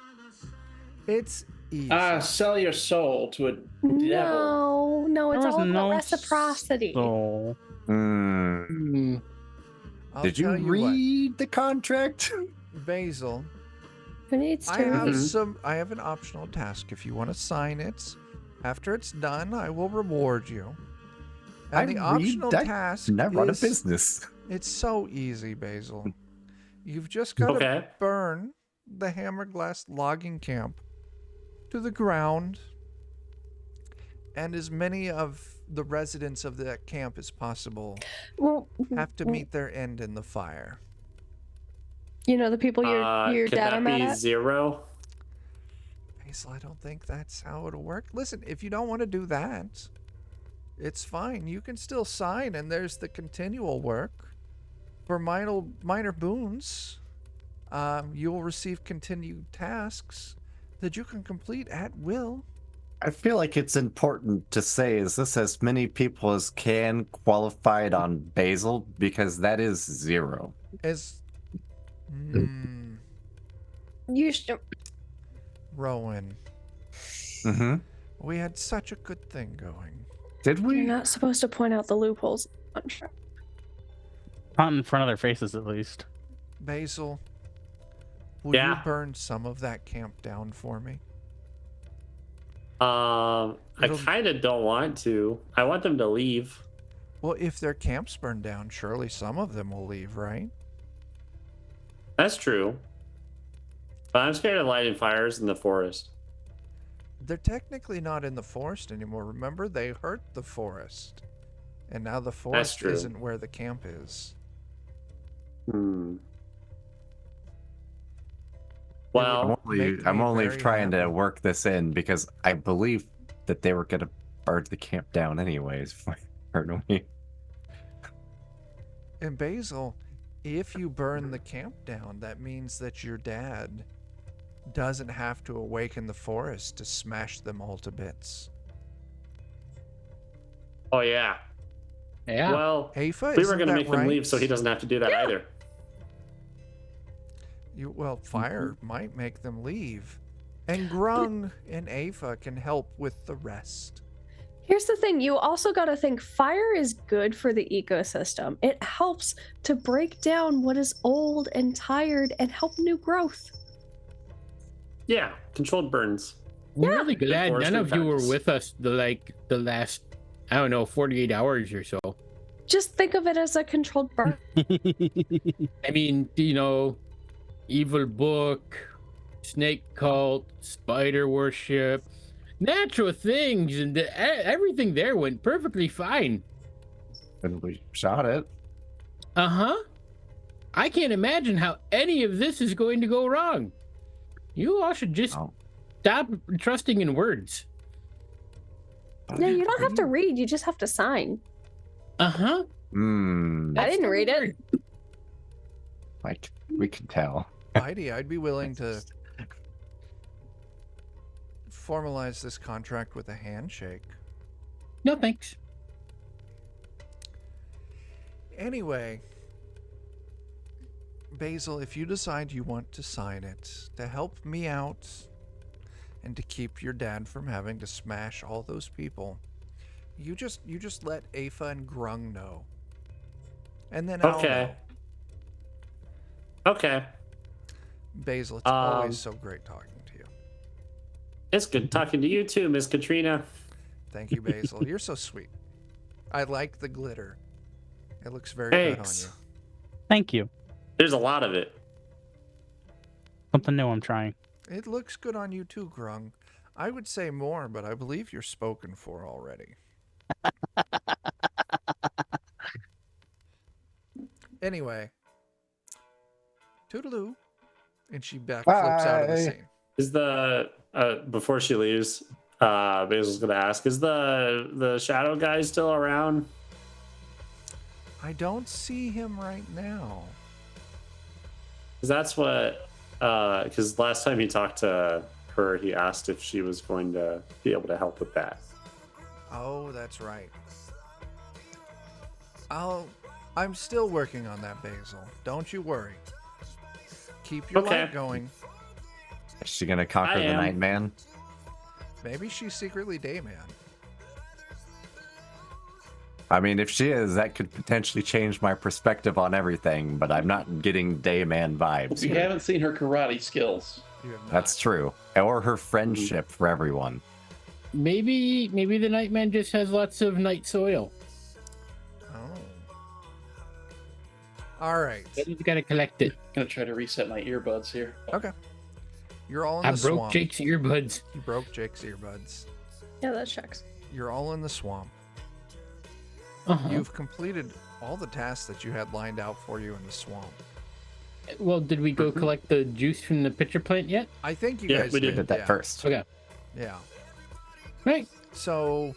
it's easy. Sell your soul to a devil. No, it's There was all about no reciprocity. soul. Hmm. I'll Did you tell what, read the contract? Basil? Who needs I to have read? I have an optional task. If you want to sign it, after it's done, I will reward you. And the optional task Never run a is business. it's so easy, Basil. You've just got to Okay. burn the Hammerglass logging camp to the ground, and as many of the residents of that camp as possible Well, have to meet their end in the fire. you know the people your Could dad are that mad be at? 0? Basil, I don't think that's how it'll work. Listen, if you don't want to do that, it's fine. You can still sign, and there's the continual work. For minor boons, you will receive continued tasks that you can complete at will. I feel like it's important to say, is this as many people as can qualified on Basil? Because that is 0. As You should. Rowan, Mm-hmm. we had such a good thing going. Did You're we? not supposed to point out the loopholes. Not in front of their faces, at least. Basil, will you Yeah. burn some of that camp down for me? I It'll- kind of don't want to. I want them to leave. Well, if their camps burn down, surely some of them will leave, right? That's true. But I'm scared of lighting fires in the forest. They're technically not in the forest anymore. Remember, they hurt the forest. And now the forest true. isn't where the camp is. I'm Well, Make I'm me only very trying to happy. work this in because I believe that they were gonna burn the camp down anyways. Aren't we? And Basil, if you burn the camp down, that means that your dad doesn't have to awaken the forest to smash them all to bits. oh yeah. Yeah. Well, Afa, we were isn't going to that make them right? leave so he doesn't have to do that either. Fire might make them leave. And Grung and Afa can help with the rest. Here's the thing, you also got to think fire is good for the ecosystem. It helps to break down what is old and tired and help new growth. Yeah, controlled burns. I'm really glad forestry none of you were practice. with us the last, I don't know, 48 hours or so. Just think of it as a controlled burn. I mean, evil book, snake cult, spider worship, natural things, and everything there went perfectly fine. And we shot it. Uh-huh. I can't imagine how any of this is going to go wrong. You all should just Oh. stop trusting in words. No, you don't have to read, you just have to sign. Uh-huh. Hmm. I didn't read it. Like we can tell. Heidi, I'd be willing to formalize this contract with a handshake. No thanks. Anyway, Basil, if you decide you want to sign it to help me out and to keep your dad from having to smash all those people, you just let Afa and Grung know. And then I'll Okay. know. Okay. Basil, it's always so great talking to you. It's good talking to you too, Miss Katrina. Thank you, Basil. You're so sweet. I like the glitter. It looks very good on Thanks. you. Thank you. There's a lot of it. Something new I'm trying. It looks good on you too, Grung. I would say more, but I believe you're spoken for already. Anyway, toodaloo, and she backflips out of the Bye. scene. Is the before she leaves, Basil's gonna ask, is the shadow guy still around? I don't see him right now. Because that's what because last time he talked to her, he asked if she was going to be able to help with that. Oh, that's right. I'm still working on that, Basil. Don't you worry. Keep your Okay. light going. Is she gonna conquer I the am. Nightman? Maybe she's secretly Dayman. I mean, if she is, that could potentially change my perspective on everything. But I'm not getting Dayman vibes. We here. haven't seen her karate skills. You have not. That's true. Or her friendship for everyone. Maybe the Nightman just has lots of night soil. Oh. All right. But he's got to collect it. Gonna try to reset my earbuds here. Okay. You're all in I the broke swamp. Jake's earbuds. You broke Jake's earbuds. Yeah, that checks. You're all in the swamp. Uh-huh. You've completed all the tasks that you had lined out for you in the swamp. Well, did we go collect the juice from the pitcher plant yet? I think you Yeah, guys we We did that yeah. first. Okay. Yeah. Right. So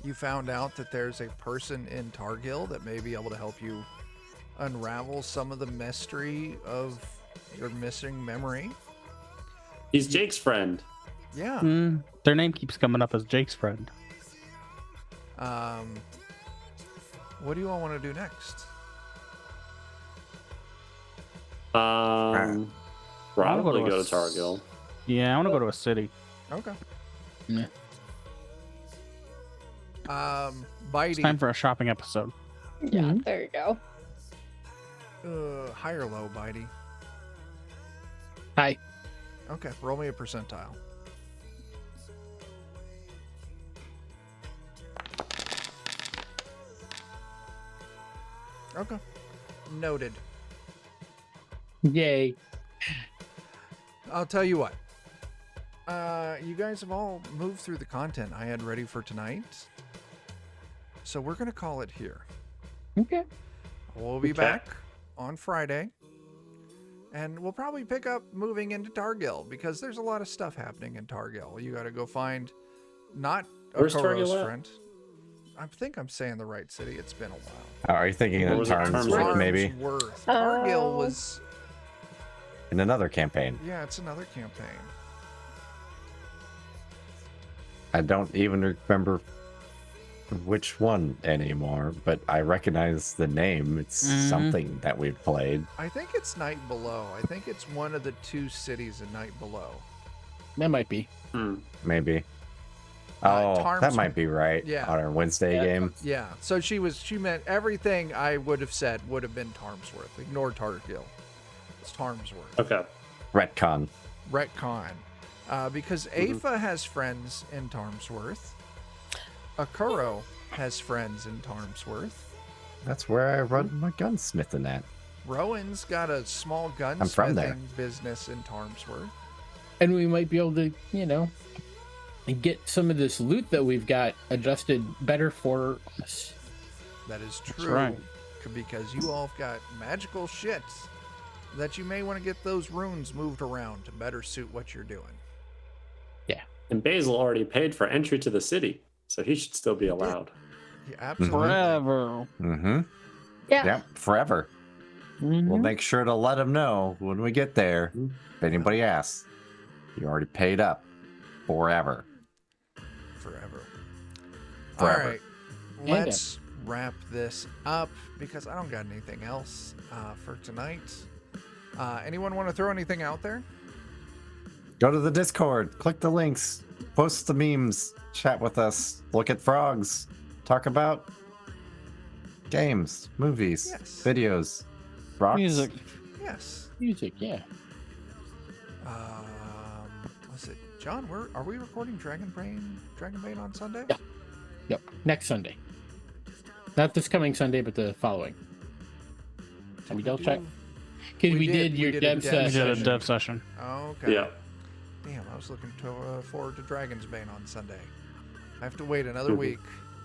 you found out that there's a person in Targil that may be able to help you unravel some of the mystery of your missing memory. He's Jake's friend. Yeah. Their name keeps coming up as Jake's friend. What do you all want to do next? wanna Probably go to go a to Targil. Yeah, I want to go to a city. Okay. Yeah. It's time Bitey. for a shopping episode. Yeah, Mhm. there you go. High or low, Bitey? Hi. Okay, roll me a percentile. Okay. Noted. Yay. I'll tell you what. You guys have all moved through the content I had ready for tonight. So we're going to call it here. Okay. We'll be Okay. back on Friday. And we'll probably pick up moving into Targil because there's a lot of stuff happening in Targil. You got to go find not Where's Okoro's Targil at? friend. I think I'm saying the right city. It's been a while. Are you thinking Or of was it Tarnsworth, Tarnsworth? maybe? Tarnsworth. Targil Oh. was, In another campaign. yeah, it's another campaign. I don't even remember which one anymore, but I recognize the name. It's Mhm. something that we've played. I think it's Night Below. I think it's one of the two cities in Night Below. That might be. Maybe. Uh, Oh, that might be right. Yeah. On our Wednesday game. Yeah, so she meant everything I would have said would have been Tarmsworth. Ignore Targil. It's Tarmsworth. Okay. Retcon. Retcon. Because Afa has friends in Tarmsworth. Akuro has friends in Tarmsworth. That's where I run my gunsmithing at. Rowan's got a small from there. gunsmithing business in Tarmsworth. And we might be able to, get some of this loot that we've got adjusted better for us. That is true. right. Because you all have got magical shit that you may want to get those runes moved around to better suit what you're doing. And Basil already paid for entry to the city, so he should still be allowed. Yeah, absolutely. Forever. Mm-hmm. Yeah. Yep, forever. We'll make sure to let him know when we get there. If anybody asks, you already paid up. Forever. Forever. Forever. All right. Let's wrap this up because I don't got anything else for tonight. Anyone want to throw anything out there? Go to the Discord, click the links, post the memes, chat with us, look at frogs, talk about games, movies, Yes. videos, rocks. Music. Yes. Music, yeah. Was it John? Are we recording Dragonbane on Sunday? Yeah. Yep. Next Sunday. Not this coming Sunday, but the following. Can we double check? Because we did your dev We session. did a dev session. Okay. Yeah. Damn, I was looking forward to Dragon's Bane on Sunday. I have to wait another week.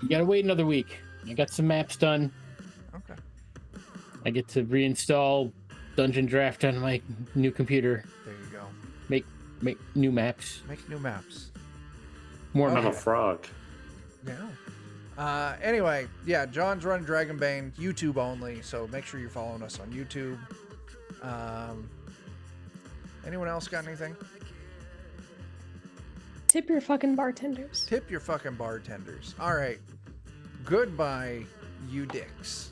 You gotta wait another week. I got some maps done. Okay. I get to reinstall Dungeon Draft on my new computer. There you go. Make new maps. Make new maps. More Okay. I'm a maps. frog. Yeah. Anyway, yeah, John's running Dragonbane, YouTube only, so make sure you're following us on YouTube. Anyone else got anything? Tip your fucking bartenders. Tip your fucking bartenders. All right. Goodbye, you dicks.